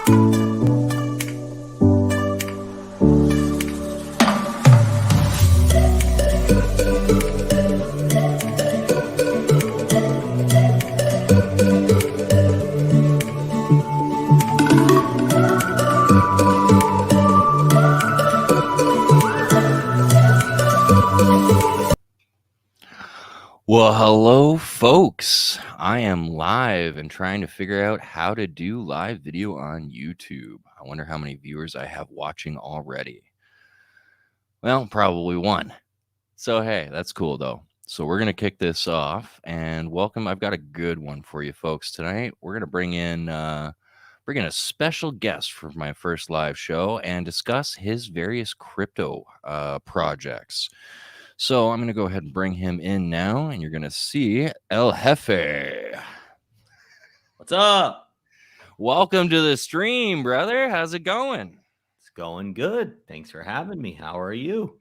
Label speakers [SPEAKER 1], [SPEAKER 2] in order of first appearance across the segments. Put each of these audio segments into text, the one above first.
[SPEAKER 1] Well, hello, folks. I am live and trying to figure out how to do live video on YouTube. I wonder how many viewers I have watching already. Well, probably one. So, hey, that's cool, though. So, we're going to kick this off and welcome. I've got a good one for you folks tonight. We're going to bring in a special guest for my first live show and discuss his various crypto projects. So I'm going to go ahead and bring him in now, and you're going to see El Jefe.
[SPEAKER 2] What's up?
[SPEAKER 1] Welcome to the stream, brother. How's it going?
[SPEAKER 2] It's going good. Thanks for having me. How are you?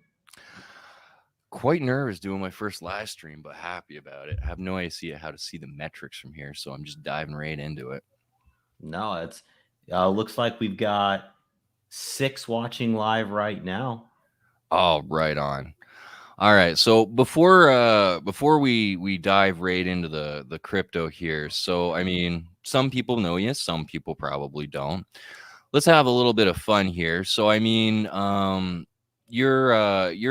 [SPEAKER 1] Quite nervous doing my first live stream, but happy about it. I have no idea how to see the metrics from here, so I'm just diving right into it.
[SPEAKER 2] No, it's looks like we've got 6 watching live right now.
[SPEAKER 1] Oh, right on. All right, so before we dive right into the crypto here, so I mean, some people know you, some people probably don't. Let's have a little bit of fun here. So I mean, you're on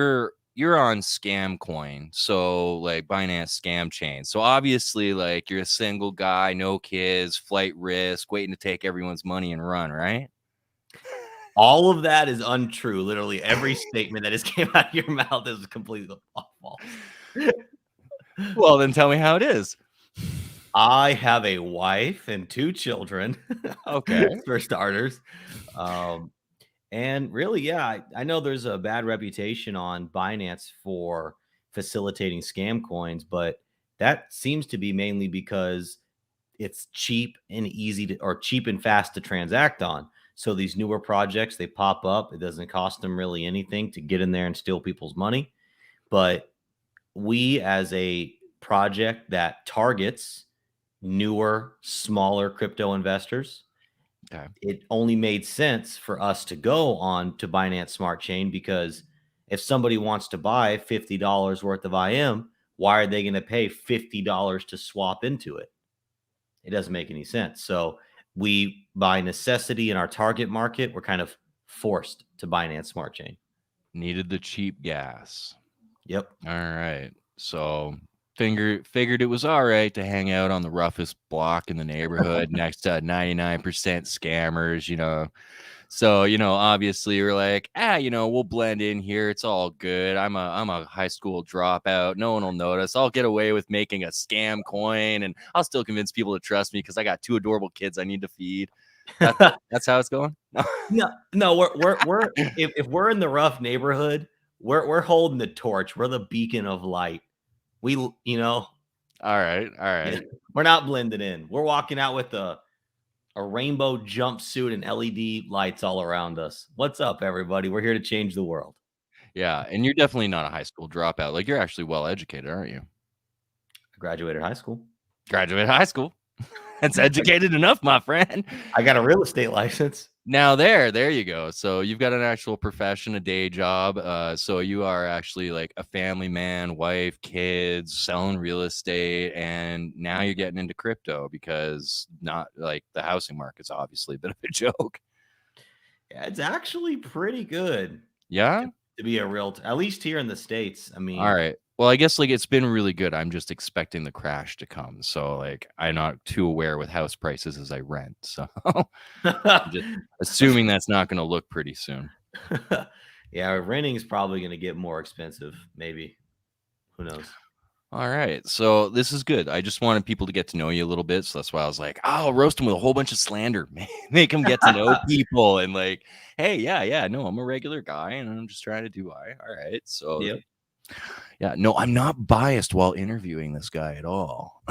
[SPEAKER 1] Scam Coin, so like Binance Scam Chain. So obviously, like you're a single guy, no kids, flight risk, waiting to take everyone's money and run, right?
[SPEAKER 2] All of that is untrue. Literally every statement that just came out of your mouth is completely false.
[SPEAKER 1] Well, then tell me how it is.
[SPEAKER 2] I have a wife and 2 children.
[SPEAKER 1] Okay.
[SPEAKER 2] For starters. And really, yeah, I know there's a bad reputation on Binance for facilitating scam coins, but that seems to be mainly because it's cheap and easy to, or cheap and fast to transact on. So these newer projects, they pop up. It doesn't cost them really anything to get in there and steal people's money. But we, as a project that targets newer, smaller crypto investors,
[SPEAKER 1] Okay.
[SPEAKER 2] it only made sense for us to go on to Binance Smart Chain, because if somebody wants to buy $50 worth of IM, why are they going to pay $50 to swap into it? It doesn't make any sense. So we, by necessity in our target market, we're kind of forced to Binance Smart Chain.
[SPEAKER 1] Needed the cheap gas.
[SPEAKER 2] Yep.
[SPEAKER 1] All right. So figured it was all right to hang out on the roughest block in the neighborhood next to 99% scammers, you know. So, you know, obviously we're like, you know, we'll blend in here. It's all good. I'm a high school dropout. No one will notice. I'll get away with making a scam coin, and I'll still convince people to trust me because I got 2 adorable kids I need to feed. That's how it's going.
[SPEAKER 2] No, we're if we're in the rough neighborhood, we're holding the torch. We're the beacon of light. We, you know,
[SPEAKER 1] All right.
[SPEAKER 2] We're not blending in. We're walking out with a rainbow jumpsuit and LED lights all around us. What's up, everybody? We're here to change the world.
[SPEAKER 1] Yeah, and you're definitely not a high school dropout. Like, you're actually well educated, aren't you?
[SPEAKER 2] I graduated high school.
[SPEAKER 1] Graduated high school. That's educated enough, my friend.
[SPEAKER 2] I got a real estate license.
[SPEAKER 1] Now there you go. So you've got an actual profession, a day job. So you are actually like a family man, wife, kids, selling real estate, and now you're getting into crypto because not like the housing market's obviously a bit of a joke.
[SPEAKER 2] Yeah, it's actually pretty good.
[SPEAKER 1] Yeah.
[SPEAKER 2] To be a realtor, at least here in the States. I mean,
[SPEAKER 1] All right. Well, I guess like it's been really good. I'm just expecting the crash to come. So like I'm not too aware with house prices as I rent. So just assuming that's not going to look pretty soon.
[SPEAKER 2] Yeah, renting is probably going to get more expensive. Maybe. Who knows?
[SPEAKER 1] All right. So this is good. I just wanted people to get to know you a little bit. So that's why I was like, I'll roast them with a whole bunch of slander. Make them get to know people and like, hey, yeah, no, I'm a regular guy and I'm just trying to do all right. So
[SPEAKER 2] Yep.
[SPEAKER 1] yeah, no, I'm not biased while interviewing this guy at all.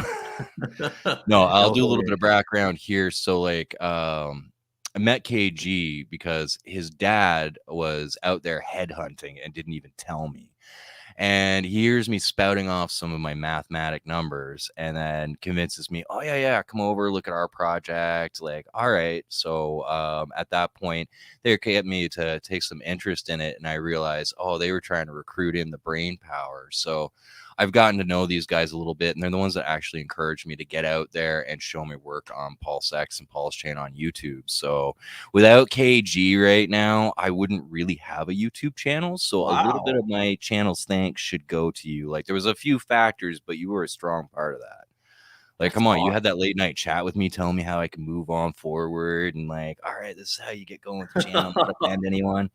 [SPEAKER 1] No, I'll do a little bit of background here. So like I met KG because his dad was out there headhunting and didn't even tell me. And he hears me spouting off some of my mathematic numbers and then convinces me, oh, yeah, come over, look at our project. Like, all right. So at that point, they get me to take some interest in it. And I realized, oh, they were trying to recruit in the brain power. So I've gotten to know these guys a little bit, and they're the ones that actually encouraged me to get out there and show my work on Pulse X and Pulse Chain on YouTube. So without KG right now, I wouldn't really have a YouTube channel. So a little bit
[SPEAKER 2] Wow.
[SPEAKER 1] of my channel's thanks should go to you. Like there was a few factors, but you were a strong part of that. Like,
[SPEAKER 2] That's
[SPEAKER 1] come on, you had that
[SPEAKER 2] awesome.
[SPEAKER 1] late night chat with me telling me how I can move on forward and like, all right, this is how you get going with the channel, not offend anyone.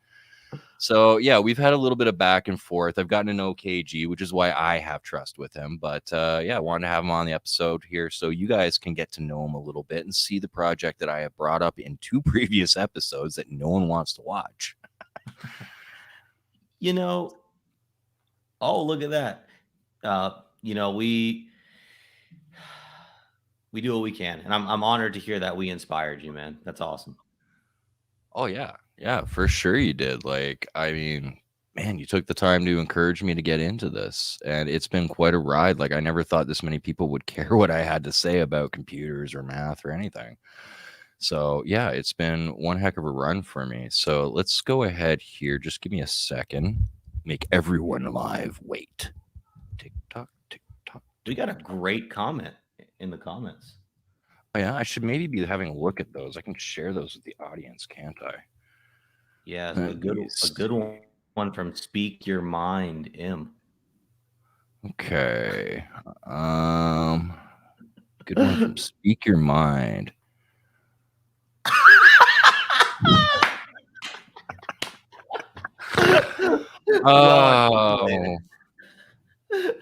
[SPEAKER 1] So yeah, we've had a little bit of back and forth. I've gotten to know KG, which is why I have trust with him. But yeah, I wanted to have him on the episode here so you guys can get to know him a little bit and see the project that I have brought up in 2 previous episodes that no one wants to watch.
[SPEAKER 2] You know, oh, look at that. You know, we do what we can, and I'm honored to hear that we inspired you, man. That's awesome.
[SPEAKER 1] Oh yeah, for sure you did. Like, I mean, man, you took the time to encourage me to get into this, and it's been quite a ride. Like, I never thought this many people would care what I had to say about computers or math or anything. So yeah, it's been one heck of a run for me. So let's go ahead here. Just give me a second. Make everyone live wait. Tick tock, tick tock,
[SPEAKER 2] We
[SPEAKER 1] tick
[SPEAKER 2] got a
[SPEAKER 1] tock.
[SPEAKER 2] great comment in the comments.
[SPEAKER 1] Oh yeah, I should maybe be having a look at those. I can share those with the audience, can't I?
[SPEAKER 2] Yes,
[SPEAKER 1] Let me
[SPEAKER 2] a good
[SPEAKER 1] see.
[SPEAKER 2] one from Speak Your Mind, M.
[SPEAKER 1] Okay. Um, good one from Speak Your Mind.
[SPEAKER 2] Well articulated.
[SPEAKER 1] Oh,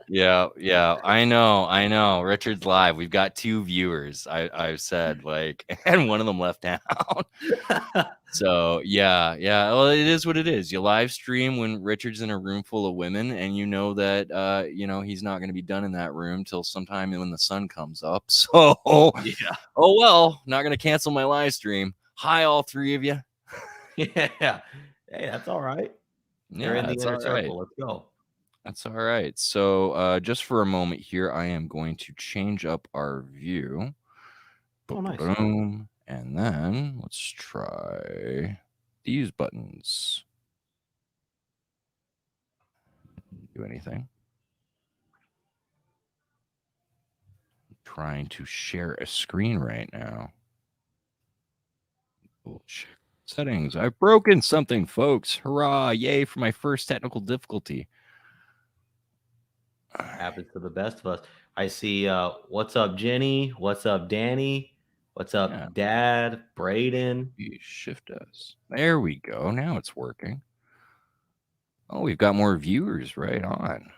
[SPEAKER 1] yeah. I know. Richard's live. We've got 2 viewers. I've said like, and one of them left town. So yeah. Well, it is what it is. You live stream when Richard's in a room full of women, and you know that he's not going to be done in that room till sometime when the sun comes up. So, oh
[SPEAKER 2] Yeah.
[SPEAKER 1] well, not going to cancel my live stream. Hi, all 3 of you.
[SPEAKER 2] Yeah. Hey, that's all right. You're in
[SPEAKER 1] Yeah,
[SPEAKER 2] the
[SPEAKER 1] it's
[SPEAKER 2] inner
[SPEAKER 1] all right.
[SPEAKER 2] circle. Let's go.
[SPEAKER 1] That's all right. So, just for a moment here, I am going to change up our view.
[SPEAKER 2] Oh,
[SPEAKER 1] Boom,
[SPEAKER 2] nice.
[SPEAKER 1] boom, and then let's try these buttons. Do anything? Trying to share a screen right now. Bullshit. Settings. I've broken something, folks. Hurrah! Yay for my first technical difficulty. All right.
[SPEAKER 2] Happens to the best of us. I see what's up, Jenny? What's up, Danny? What's
[SPEAKER 1] Yeah.
[SPEAKER 2] up, Dad? Braden?
[SPEAKER 1] Shift S. There we go. Now it's working. Oh, we've got more viewers. Right on.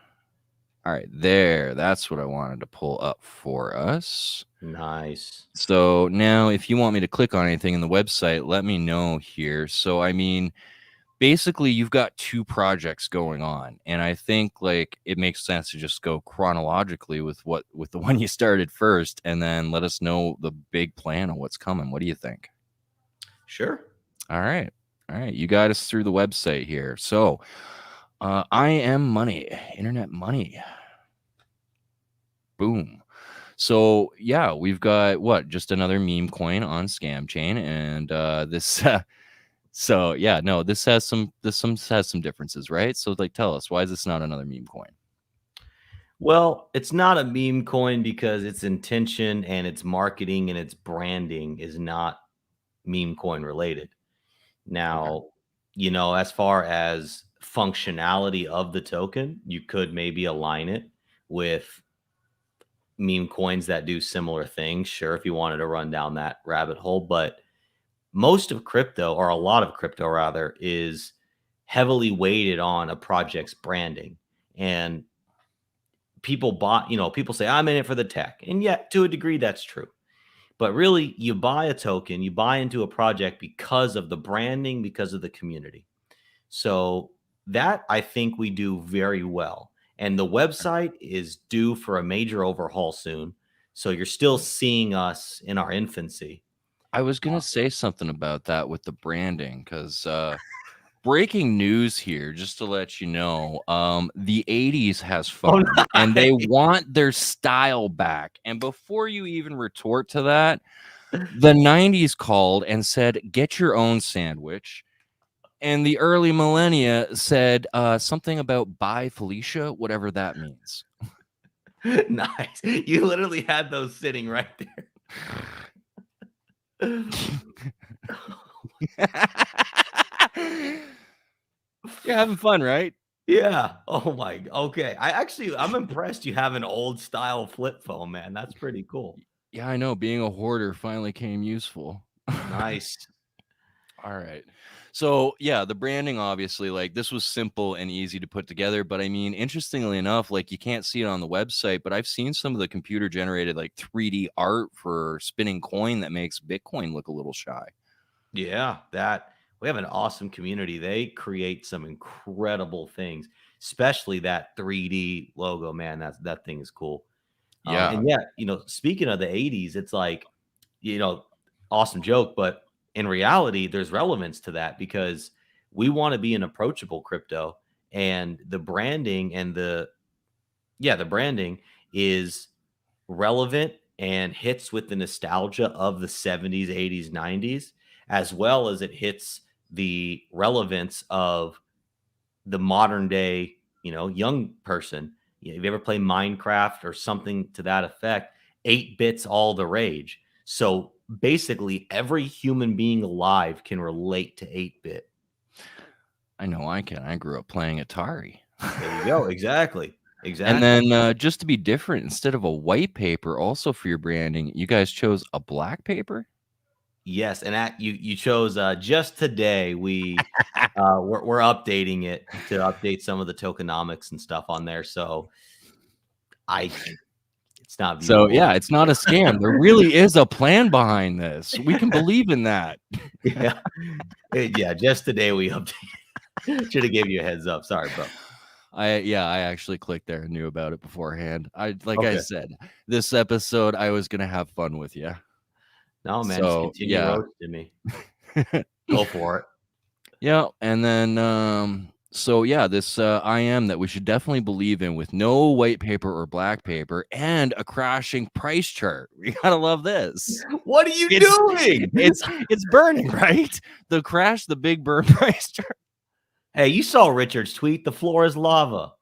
[SPEAKER 1] All right, there. That's what I wanted to pull up for us.
[SPEAKER 2] Nice.
[SPEAKER 1] So now, if you want me to click on anything in the website, let me know here. So, I mean, basically, you've got 2 projects going on, and I think like it makes sense to just go chronologically with the one you started first, and then let us know the big plan of what's coming. What do you think?
[SPEAKER 2] Sure.
[SPEAKER 1] All right, you got us through the website here. So, I am money, internet money. Boom. So yeah, we've got what? Just another meme coin on Scam Chain, and this. So yeah, no, this has some has some differences, right? So like, tell us, why is this not another meme coin?
[SPEAKER 2] Well, it's not a meme coin because its intention and its marketing and its branding is not meme coin related.
[SPEAKER 1] Okay.
[SPEAKER 2] Now, you know, as far as functionality of the token, you could maybe align it with meme coins that do similar things. Sure, if you wanted to run down that rabbit hole, but most of crypto, or a lot of crypto rather, is heavily weighted on a project's branding. And people bought, you know, people say, I'm in it for the tech. And yet, to a degree, that's true. But really, you buy a token, you buy into a project because of the branding, because of the community. So that I think we do very well. And the website is due for a major overhaul soon. So you're still seeing us in our infancy.
[SPEAKER 1] I was gonna say something about that with the branding, because breaking news here, just to let you know. The 80s has
[SPEAKER 2] Oh,
[SPEAKER 1] phone and they
[SPEAKER 2] nice.
[SPEAKER 1] want their style back. And before you even retort to that, the 90s called and said, get your own sandwich. And the early millennia said something about bye Felicia, whatever that means.
[SPEAKER 2] Nice. You literally had those sitting right there.
[SPEAKER 1] You're having fun, right?
[SPEAKER 2] Yeah. Oh my. Okay. I'm impressed you have an old style flip phone, man. That's pretty cool.
[SPEAKER 1] Yeah, I know. Being a hoarder finally came useful.
[SPEAKER 2] Nice.
[SPEAKER 1] All right. So, yeah, the branding obviously, like, this was simple and easy to put together, but I mean, interestingly enough, like, you can't see it on the website, but I've seen some of the computer generated like 3D art for spinning coin that makes Bitcoin look a little shy.
[SPEAKER 2] Yeah, that we have an awesome community. They create some incredible things, especially that 3D logo, man. That thing is cool.
[SPEAKER 1] Yeah,
[SPEAKER 2] And yeah, speaking of the 80s, it's like, you know, awesome joke, but in reality, there's relevance to that because we want to be an approachable crypto and the branding is relevant and hits with the nostalgia of the 70s, 80s, 90s, as well as it hits the relevance of the modern day, young person. If you ever play Minecraft or something to that effect, 8 bits all the rage. So basically, every human being alive can relate to 8-bit.
[SPEAKER 1] I know I can. I grew up playing Atari.
[SPEAKER 2] There you go. Exactly.
[SPEAKER 1] And
[SPEAKER 2] Exactly.
[SPEAKER 1] then just to be different, instead of a white paper, also for your branding, you guys chose a black paper?
[SPEAKER 2] Yes, and you chose just today. We're updating it to update some of the tokenomics and stuff on there. So I it's not
[SPEAKER 1] So,
[SPEAKER 2] viewable.
[SPEAKER 1] yeah, it's not a scam. There really is a plan behind this. We can believe in that.
[SPEAKER 2] Yeah, yeah. Just today we updated. Should have gave you a heads up. Sorry, bro.
[SPEAKER 1] I actually clicked there and knew about it beforehand. Like I
[SPEAKER 2] Okay.
[SPEAKER 1] said, this episode, I was gonna have fun with you.
[SPEAKER 2] No, man, just
[SPEAKER 1] So,
[SPEAKER 2] continue
[SPEAKER 1] yeah.
[SPEAKER 2] roasting me. Go for it.
[SPEAKER 1] Yeah, and then, so yeah, this, IM that we should definitely believe in with no white paper or black paper and a crashing price chart. We gotta love this.
[SPEAKER 2] What are you
[SPEAKER 1] It's
[SPEAKER 2] doing?
[SPEAKER 1] it's burning, right? The big burn price chart.
[SPEAKER 2] Hey, you saw Richard's tweet. The floor is lava.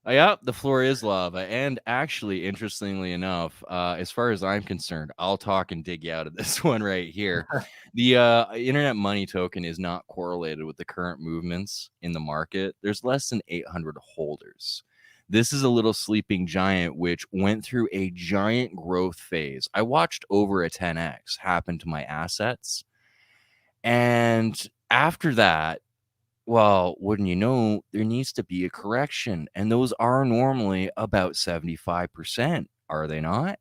[SPEAKER 1] Yeah, the floor is lava. And actually, interestingly enough, as far as I'm concerned, I'll talk and dig you out of this one right here. The internet money token is not correlated with the current movements in the market. There's less than 800 holders. This is a little sleeping giant which went through a giant growth phase. I watched over a 10x happen to my assets. And after that, well, wouldn't you know, there needs to be a correction, and those are normally about 75%, are they not?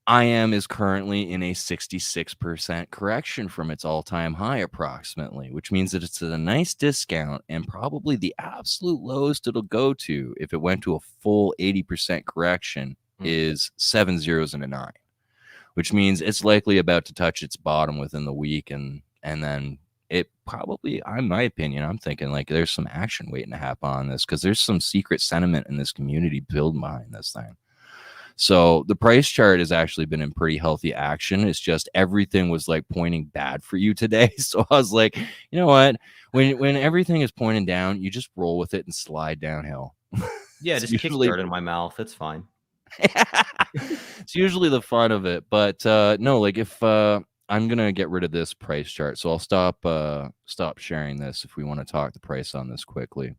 [SPEAKER 1] IM is currently in a 66% correction from its all-time high approximately, which means that it's at a nice discount and probably the absolute lowest it'll go to if it went to a full 80% correction
[SPEAKER 2] Hmm.
[SPEAKER 1] is 7 zeros and a 9, which means it's likely about to touch its bottom within the week and then it probably, in my opinion, I'm thinking like there's some action waiting to happen on this because there's some secret sentiment in this community building behind this thing. So the price chart has actually been in pretty healthy action. It's just everything was like pointing bad for you today. So I was like, you know what? When everything is pointing down, you just roll with it and slide downhill.
[SPEAKER 2] Yeah,
[SPEAKER 1] It's
[SPEAKER 2] just kick
[SPEAKER 1] usually
[SPEAKER 2] dirt in my mouth. It's fine.
[SPEAKER 1] it's usually the fun of it. But no, like if I'm gonna get rid of this price chart, so I'll stop sharing this if we want to talk the price on this quickly.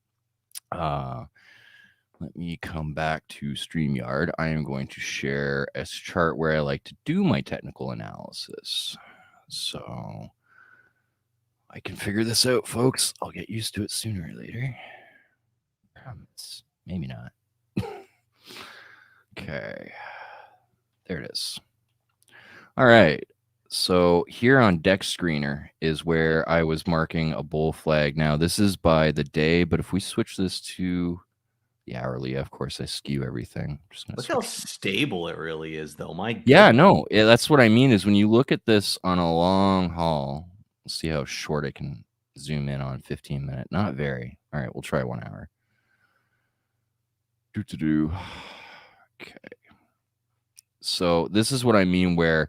[SPEAKER 1] Let me come back to StreamYard. I am going to share a chart where I like to do my technical analysis. So I can figure this out, folks. I'll get used to it sooner or later. Promise. Maybe not. Okay. There it is. All right. So here on Deck Screener is where I was marking a bull flag. Now, this is by the day, but if we switch this to the hourly, of course, I skew everything. Just going to
[SPEAKER 2] Look how
[SPEAKER 1] switch.
[SPEAKER 2] stable it really is, though. My
[SPEAKER 1] Yeah,
[SPEAKER 2] goodness.
[SPEAKER 1] no, that's what I mean is when you look at this on a long haul, let's see how short I can zoom in on 15-minute. Not very. All right, we'll try 1 hour. Okay. So this is what I mean, where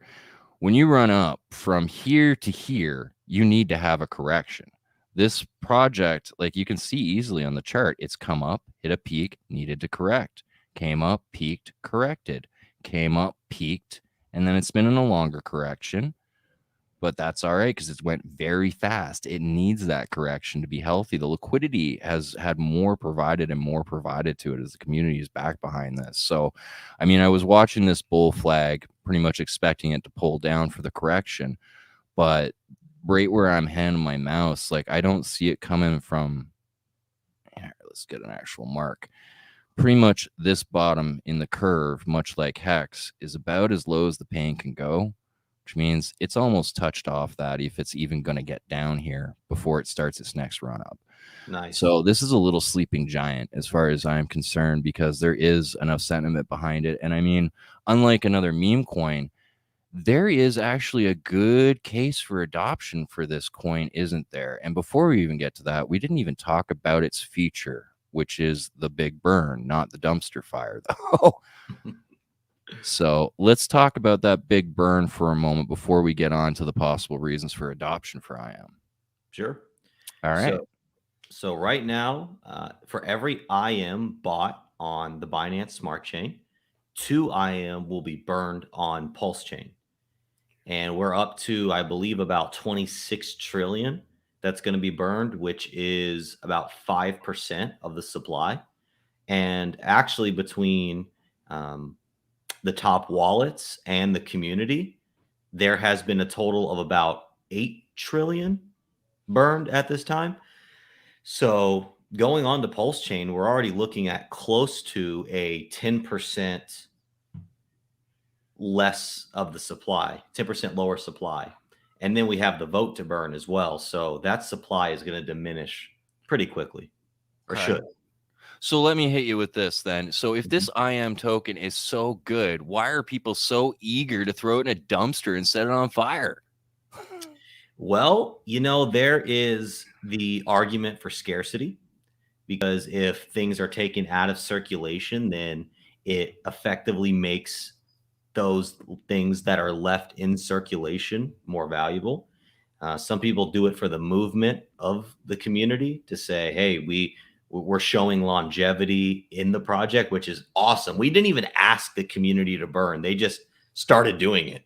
[SPEAKER 1] when you run up from here to here, you need to have a correction. This project, like you can see easily on the chart, it's come up, hit a peak, needed to correct, came up, peaked, corrected, came up, peaked, and then it's been in a longer correction. But that's all right because it went very fast. It needs that correction to be healthy. The liquidity has had more provided and more provided to it as the community is back behind this. So, I mean, I was watching this bull flag, pretty much expecting it to pull down for the correction, but right where I'm handing my mouse, like I don't see it coming from. Here, let's get an actual mark. Pretty much this bottom in the curve, much like Hex, is about as low as the pain can go, which means it's almost touched off that if it's even going to get down here before it starts its next run up.
[SPEAKER 2] Nice.
[SPEAKER 1] So this is a little sleeping giant as far as I'm concerned, because there is enough sentiment behind it. And I mean, unlike another meme coin, there is actually a good case for adoption for this coin, isn't there? And before we even get to that, we didn't even talk about its feature, which is the big burn, not the dumpster fire, though. So let's talk about that big burn for a moment before we get on to the possible reasons for adoption for IM.
[SPEAKER 2] Sure.
[SPEAKER 1] All right.
[SPEAKER 2] So right now, for every IM bought on the Binance Smart Chain, 2 IM will be burned on Pulse Chain. And we're up to, I believe, about 26 trillion that's going to be burned, which is about 5% of the supply. And actually, between the top wallets and the community, there has been a total of about 8 trillion burned at this time. So going on to Pulse Chain, we're already looking at close to a 10% less of the supply, 10% lower supply. And then we have the vote to burn as well. So that supply is going to diminish pretty quickly, or should.
[SPEAKER 1] So let me hit you with this then. So if this IM token is so good, why are people so eager to throw it in a dumpster and set it on fire?
[SPEAKER 2] Well, there is the argument for scarcity, because if things are taken out of circulation, then it effectively makes those things that are left in circulation more valuable. Some people do it for the movement of the community to say, hey, we're showing longevity in the project, which is awesome. We didn't even ask the community to burn. They just started doing it.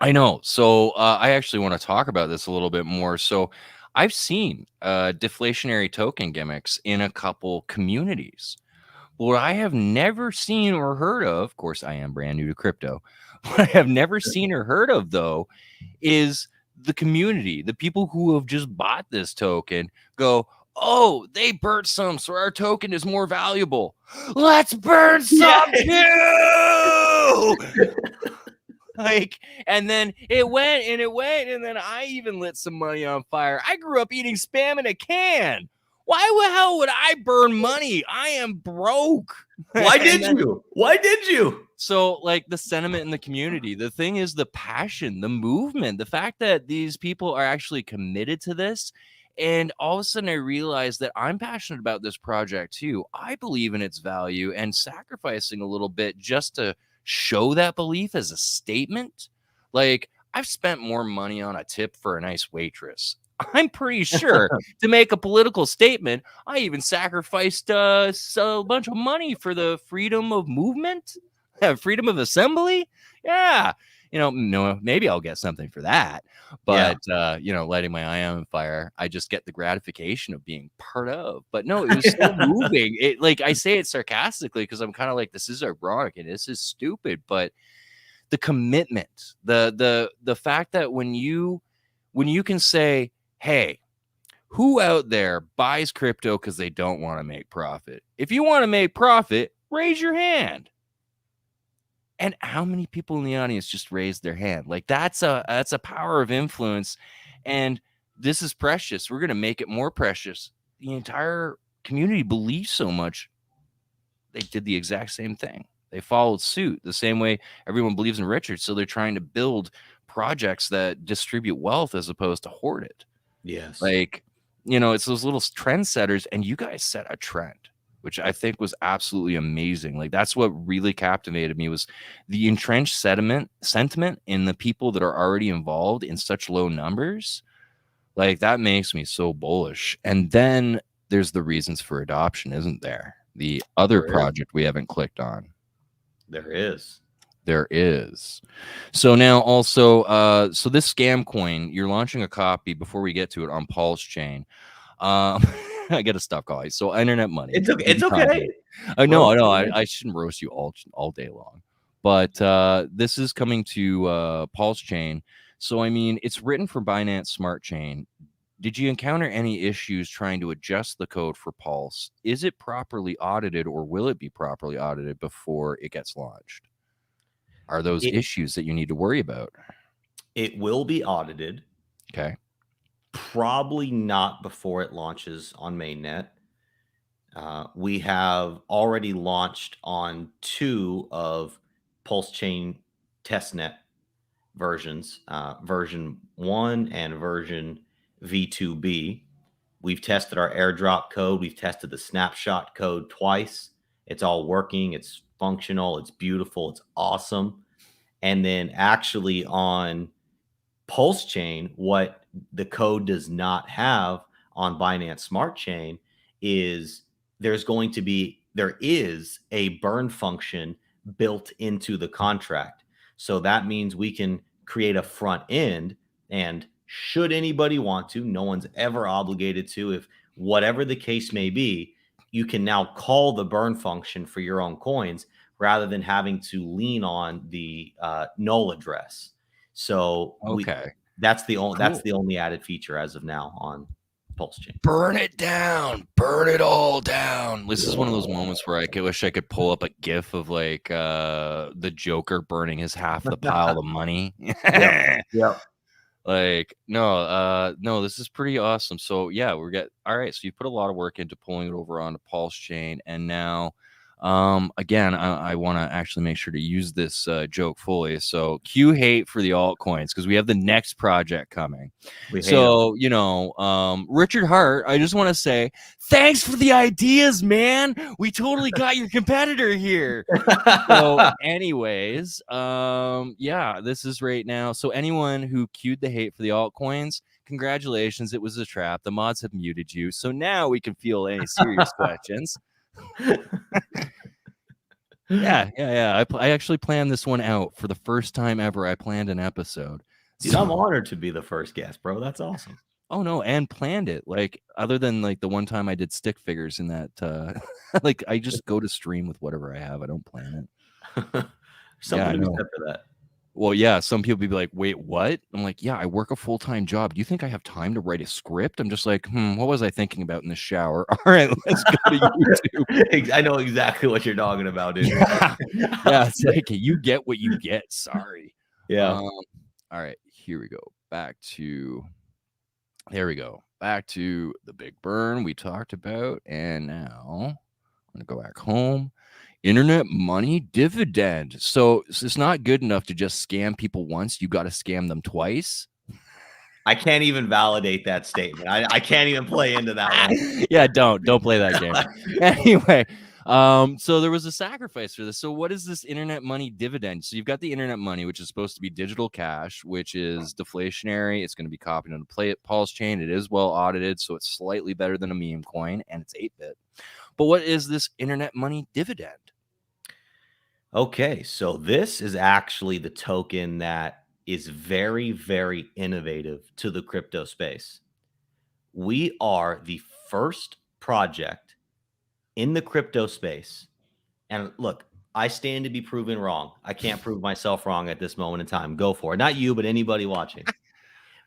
[SPEAKER 1] I know. So I actually want to talk about this a little bit more. So I've seen deflationary token gimmicks in a couple communities. What I have never seen or heard of course, I am brand new to crypto. What I have never seen or heard of, though, is the community, the people who have just bought this token go, oh, they burnt some, so our token is more valuable. Let's burn some too. Like, and then it went, and then I even lit some money on fire. I grew up eating Spam in a can. Why the hell would I burn money? I am broke.
[SPEAKER 2] Why did you? Why did you?
[SPEAKER 1] So, like, the sentiment in the community, the thing is the passion, the movement, the fact that these people are actually committed to this. And all of a sudden I realized that I'm passionate about this project too. I believe in its value, and sacrificing a little bit just to show that belief as a statement. Like, I've spent more money on a tip for a nice waitress. I'm pretty sure to make a political statement, I even sacrificed a bunch of money for the freedom of movement, freedom of assembly. Yeah. No, maybe I'll get something for that. But, lighting my IM on fire, I just get the gratification of being part of. But no, it was so moving. It, like, I say it sarcastically because I'm kind of like, this is ironic and this is stupid. But the commitment, the fact that when you can say, hey, who out there buys crypto because they don't want to make profit? If you want to make profit, raise your hand. And how many people in the audience just raised their hand? Like, that's a power of influence. And this is precious. We're going to make it more precious. The entire community believes so much. They did the exact same thing. They followed suit the same way everyone believes in Richard. So they're trying to build projects that distribute wealth as opposed to hoard it.
[SPEAKER 2] Yes.
[SPEAKER 1] Like, it's those little trendsetters, and you guys set a trend, which I think was absolutely amazing. Like, that's what really captivated me, was the entrenched sentiment in the people that are already involved in such low numbers. Like, that makes me so bullish. And then there's the reasons for adoption, isn't there? The other
[SPEAKER 2] There is.
[SPEAKER 1] project we haven't clicked on.
[SPEAKER 2] There is.
[SPEAKER 1] There is. So now also, so this scam coin, you're launching a copy before we get to it on Paul's chain. Um, I gotta stop calling. So internet money.
[SPEAKER 2] It's okay.
[SPEAKER 1] Give
[SPEAKER 2] It's
[SPEAKER 1] me
[SPEAKER 2] okay.
[SPEAKER 1] context. I know, I
[SPEAKER 2] Roast
[SPEAKER 1] know.
[SPEAKER 2] away.
[SPEAKER 1] I shouldn't roast you all day long, but this is coming to Paul's chain. So I mean, it's written for Binance Smart Chain. Did you encounter any issues trying to adjust the code for Pulse? Is it properly audited, or will it be properly audited before it gets launched? Are those
[SPEAKER 2] It
[SPEAKER 1] issues that you need to worry about?
[SPEAKER 2] it will be audited.
[SPEAKER 1] Okay.
[SPEAKER 2] Probably not before it launches on mainnet. We have already launched on 2 of Pulse Chain testnet versions, version 1 and version V2B. We've tested our airdrop code. We've tested the snapshot code twice. It's all working. It's functional. It's beautiful. It's awesome. And then actually on Pulse Chain, what the code does not have on Binance Smart Chain is there is a burn function built into the contract. So that means we can create a front end, and should anybody want to, no one's ever obligated to, if whatever the case may be, you can now call the burn function for your own coins rather than having to lean on the null address. So
[SPEAKER 1] Okay.
[SPEAKER 2] that's the
[SPEAKER 1] Cool.
[SPEAKER 2] only added feature as of now on Pulse Chain.
[SPEAKER 1] Burn it down. Burn it all down. This is one of those moments where I wish I could pull up a gif of like the Joker burning his half the pile of money.
[SPEAKER 2] Yep. Yep.
[SPEAKER 1] Like, no, this is pretty awesome. So yeah, all right. So you put a lot of work into pulling it over onto Pulse Chain, and now again, I want to actually make sure to use this joke fully. So cue hate for the altcoins, because we have the next project coming.
[SPEAKER 2] We hate them.
[SPEAKER 1] So, Richard Hart, I just want to say thanks for the ideas, man. We totally got your competitor here. So, anyways, yeah, this is right now. So anyone who queued the hate for the altcoins, congratulations. It was a trap. The mods have muted you. So now we can field any serious questions. Yeah. I actually planned this one out for the first time ever. I planned an episode.
[SPEAKER 2] Dude, I'm honored to be the first guest, bro. That's awesome.
[SPEAKER 1] Oh no, and planned it. Like, other than like the one time I did stick figures in that like, I just go to stream with whatever I have. I don't plan it.
[SPEAKER 2] Something to be
[SPEAKER 1] know.
[SPEAKER 2] said for that.
[SPEAKER 1] Well, yeah, some people be like, wait, what? I'm like, yeah, I work a full-time job. Do you think I have time to write a script? I'm just like, what was I thinking about in the shower? All right, let's go to YouTube.
[SPEAKER 2] I know exactly what you're talking about, dude.
[SPEAKER 1] Yeah, yeah, it's like, you get what you get. Sorry.
[SPEAKER 2] Yeah.
[SPEAKER 1] All right, here we go. There we go. Back to the big burn we talked about. And now I'm going to go back home. Internet money dividend. So it's not good enough to just scam people once. You got to scam them twice.
[SPEAKER 2] I can't even validate that statement. I can't even play into that one.
[SPEAKER 1] Yeah, don't play that game. Anyway, so there was a sacrifice for this. So what is this internet money dividend? So you've got the internet money, which is supposed to be digital cash, which is deflationary. It's going to be copied on the Paul's chain. It is well audited, so it's slightly better than a meme coin, and it's 8-bit. But what is this internet money dividend?
[SPEAKER 2] Okay, so this is actually the token that is very, very innovative to the crypto space. We are the first project in the crypto space. And look, I stand to be proven wrong. I can't prove myself wrong at this moment in time. Go for it. Not you, but anybody watching.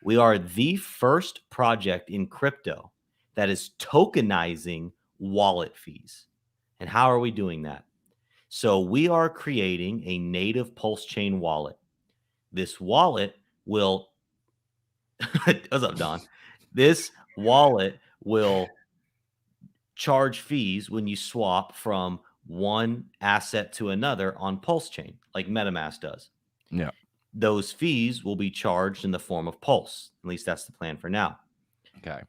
[SPEAKER 2] We are the first project in crypto that is tokenizing wallet fees. And how are we doing that? So we are creating a native Pulse Chain wallet. This wallet will what's up, Don? This wallet will charge fees when you swap from one asset to another on Pulse Chain, like MetaMask does.
[SPEAKER 1] Yeah.
[SPEAKER 2] Those fees will be charged in the form of Pulse. At least that's the plan for now.
[SPEAKER 1] Okay.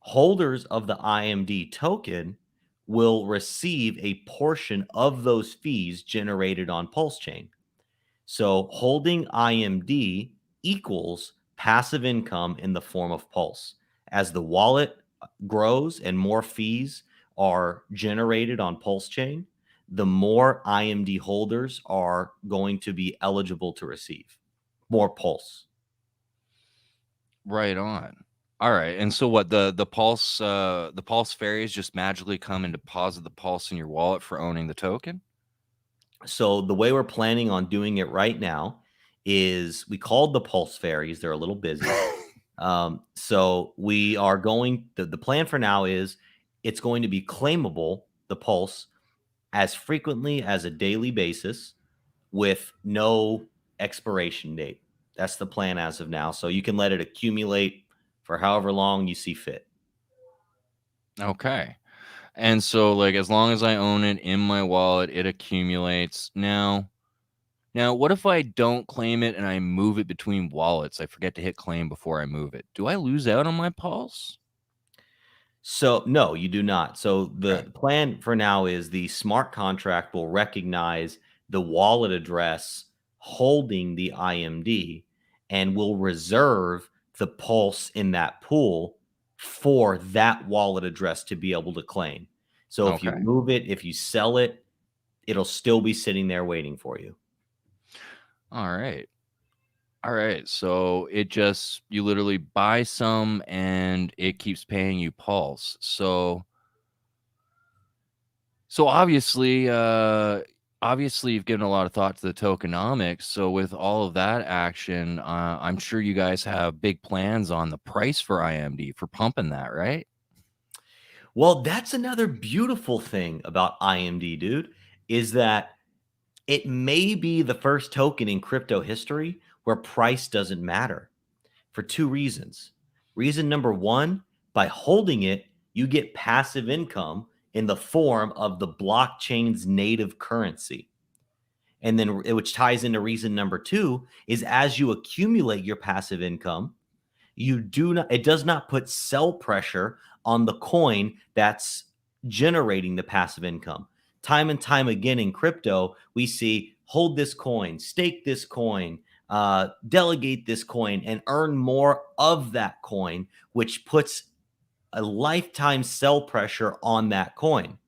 [SPEAKER 2] Holders of the IMD token will receive a portion of those fees generated on Pulse Chain. So holding IMD equals passive income in the form of Pulse. As the wallet grows and more fees are generated on Pulse Chain, the more IMD holders are going to be eligible to receive more Pulse.
[SPEAKER 1] Right on. All right. And so what the pulse fairies just magically come and deposit the pulse in your wallet for owning the token?
[SPEAKER 2] So the way we're planning on doing it right now is we called the Pulse Fairies. They're a little busy. So we are going, the plan for now is it's going to be claimable, the Pulse, as frequently as a daily basis with no expiration date. That's the plan as of now. So you can let it accumulate for however long you see fit.
[SPEAKER 1] Okay. And so like as long as I own it in my wallet, it accumulates. Now what if I don't claim it and I move it between wallets? I forget to hit claim before I move it. Do I lose out on my pulse?
[SPEAKER 2] So, no, you do not. So,
[SPEAKER 1] Okay.
[SPEAKER 2] the plan for now is the smart contract will recognize the wallet address holding the IMD and will reserve the pulse in that pool for that wallet address to be able to claim. So, if you
[SPEAKER 1] Okay.
[SPEAKER 2] move it, if you sell it, it'll still be sitting there waiting for you.
[SPEAKER 1] All right. All right. So it just you literally buy some and it keeps paying you pulse. So obviously you've given a lot of thought to the tokenomics. So with all of that action, I'm sure you guys have big plans on the price for IMD for pumping that, right?
[SPEAKER 2] Well, that's another beautiful thing about IMD, dude, is that it may be the first token in crypto history where price doesn't matter for two reasons. Reason number one, by holding it, you get passive income in the form of the blockchain's native currency. And then, which ties into reason number two, is as you accumulate your passive income, it does not put sell pressure on the coin that's generating the passive income. Time and time again in crypto, we see hold this coin, stake this coin, delegate this coin, and earn more of that coin, which puts a lifetime sell pressure on that coin.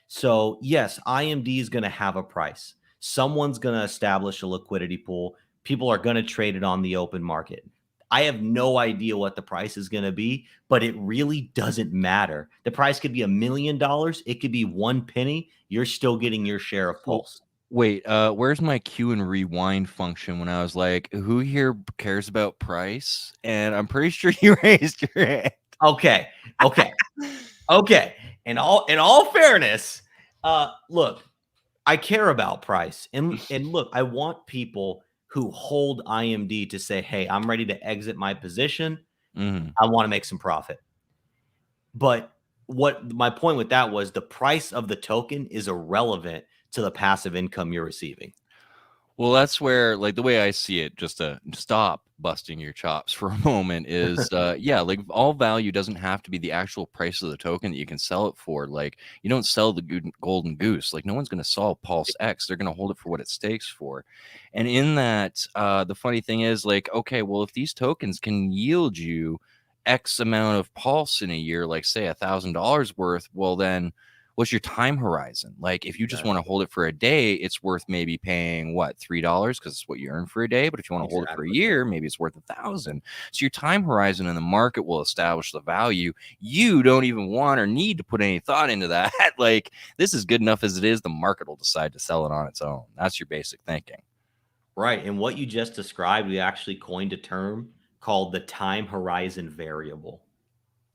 [SPEAKER 2] So, yes, IMD is going to have a price. Someone's going to establish a liquidity pool. People are going to trade it on the open market. I have no idea what the price is going to be, but it really doesn't matter. The price could be $1 million. It could be 1 penny. You're still getting your share of
[SPEAKER 1] Well,
[SPEAKER 2] Pulse.
[SPEAKER 1] wait, where's my cue and rewind function when I was like, who here cares about price? And I'm pretty sure you raised your hand.
[SPEAKER 2] Okay. Okay. Okay. In all fairness, look, I care about price. And look, I want people who hold IMD to say, "Hey, I'm ready to exit my position.
[SPEAKER 1] Mhm.
[SPEAKER 2] I want to make some profit." But what my point with that was the price of the token is irrelevant to the passive income you're receiving.
[SPEAKER 1] Well, that's where, like, the way I see it, just to stop busting your chops for a moment, is yeah, like all value doesn't have to be the actual price of the token that you can sell it for. Like, you don't sell the golden goose. Like, no one's going to sell Pulse X. They're going to hold it for what it stakes for. And in that, the funny thing is, like, okay, well, if these tokens can yield you X amount of Pulse in a year, like say $1,000 worth, well, then what's your time horizon? Like if you just want to
[SPEAKER 2] Exactly.
[SPEAKER 1] hold it for a day, it's worth maybe paying what, $3 because it's what you earn for a day. But if you want to hold it for a
[SPEAKER 2] Exactly.
[SPEAKER 1] year, maybe it's worth 1,000. So your time horizon in the market will establish the value. You don't even want or need to put any thought into that. Like this is good enough as it is. The market will decide to sell it on its own. That's your basic thinking.
[SPEAKER 2] Right. And what you just described, we actually coined a term called the time horizon variable.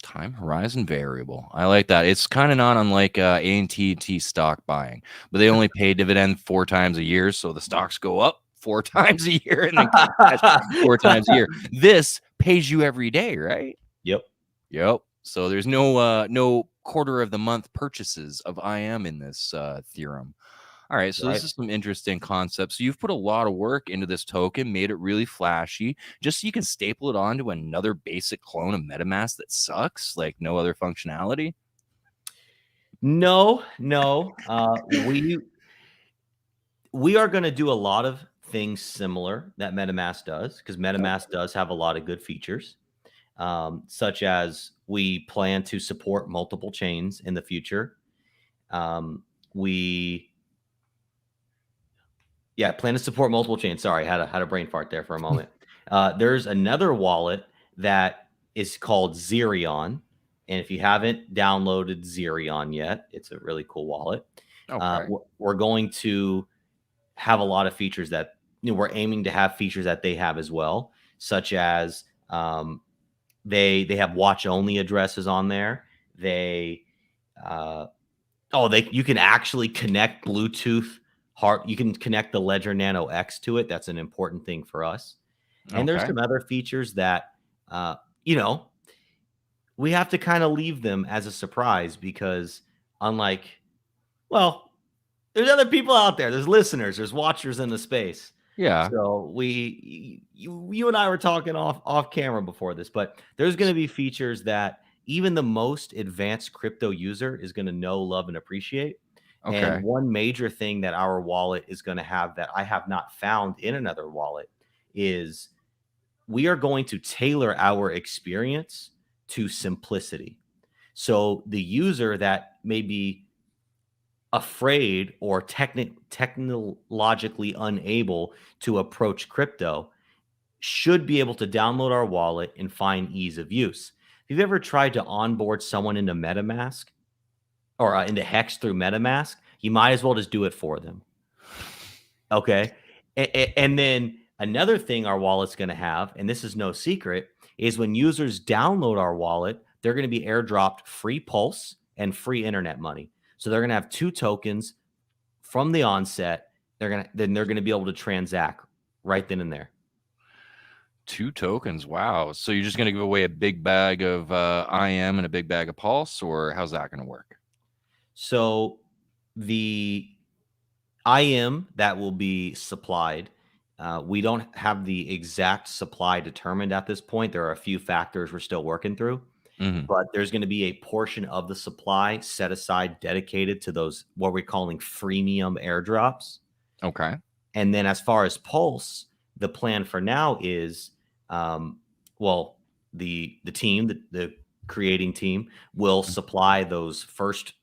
[SPEAKER 1] Time horizon variable. I like that. It's kind of not unlike AT&T stock buying, but they only pay dividend 4 times a year, so the stocks go up 4 times a year and then crash 4 times a year. This pays you every day, right?
[SPEAKER 2] Yep.
[SPEAKER 1] Yep. So there's no quarter of the month purchases of IM in this theorem. All right, so this
[SPEAKER 2] right?
[SPEAKER 1] is some interesting concepts. So you've put a lot of work into this token, made it really flashy, just so you can staple it onto another basic clone of MetaMask that sucks, like no other functionality.
[SPEAKER 2] No, no. We are going to do a lot of things similar that MetaMask does, because MetaMask does have a lot of good features, such as we plan to support multiple chains in the future. We Yeah, plan to support multiple chains. Sorry, had a brain fart there for a moment. There's another wallet that is called Zerion, and if you haven't downloaded Zerion yet, it's a really cool wallet.
[SPEAKER 1] Okay.
[SPEAKER 2] We're going to have a lot of features that, we're aiming to have features that they have as well, such as, they have watch only addresses on there. They uh, you can actually connect Bluetooth heart. You can connect the Ledger Nano X to it. That's an important thing for us. And there's
[SPEAKER 1] Okay.
[SPEAKER 2] some other features that, uh, you know, we have to kind of leave them as a surprise, because unlike, well, there's other people out there. There's listeners, there's watchers in the space.
[SPEAKER 1] Yeah.
[SPEAKER 2] So you and I were talking off camera before this, but there's going to be features that even the most advanced crypto user is going to know, love, and appreciate. And
[SPEAKER 1] Okay.
[SPEAKER 2] one major thing that our wallet is going to have that I have not found in another wallet is we are going to tailor our experience to simplicity. So the user that may be afraid or technologically unable to approach crypto should be able to download our wallet and find ease of use. If you've ever tried to onboard someone into MetaMask or into Hex through MetaMask, you might as well just do it for them. Okay. And then another thing our wallet's going to have, and this is no secret, is when users download our wallet, they're going to be airdropped free Pulse and free internet money. So they're going to have two tokens from the onset. They're going to be able to transact right then and there.
[SPEAKER 1] 2 tokens. Wow. So you're just gonna give away a big bag of IM and a big bag of Pulse, or how's that gonna work?
[SPEAKER 2] So the IM that will be supplied, we don't have the exact supply determined at this point. There are a few factors we're still working through,
[SPEAKER 1] Mhm.
[SPEAKER 2] but there's going to be a portion of the supply set aside dedicated to those, what we're calling freemium airdrops.
[SPEAKER 1] Okay.
[SPEAKER 2] And then as far as Pulse, the plan for now is, well, the team, the creating team will supply those first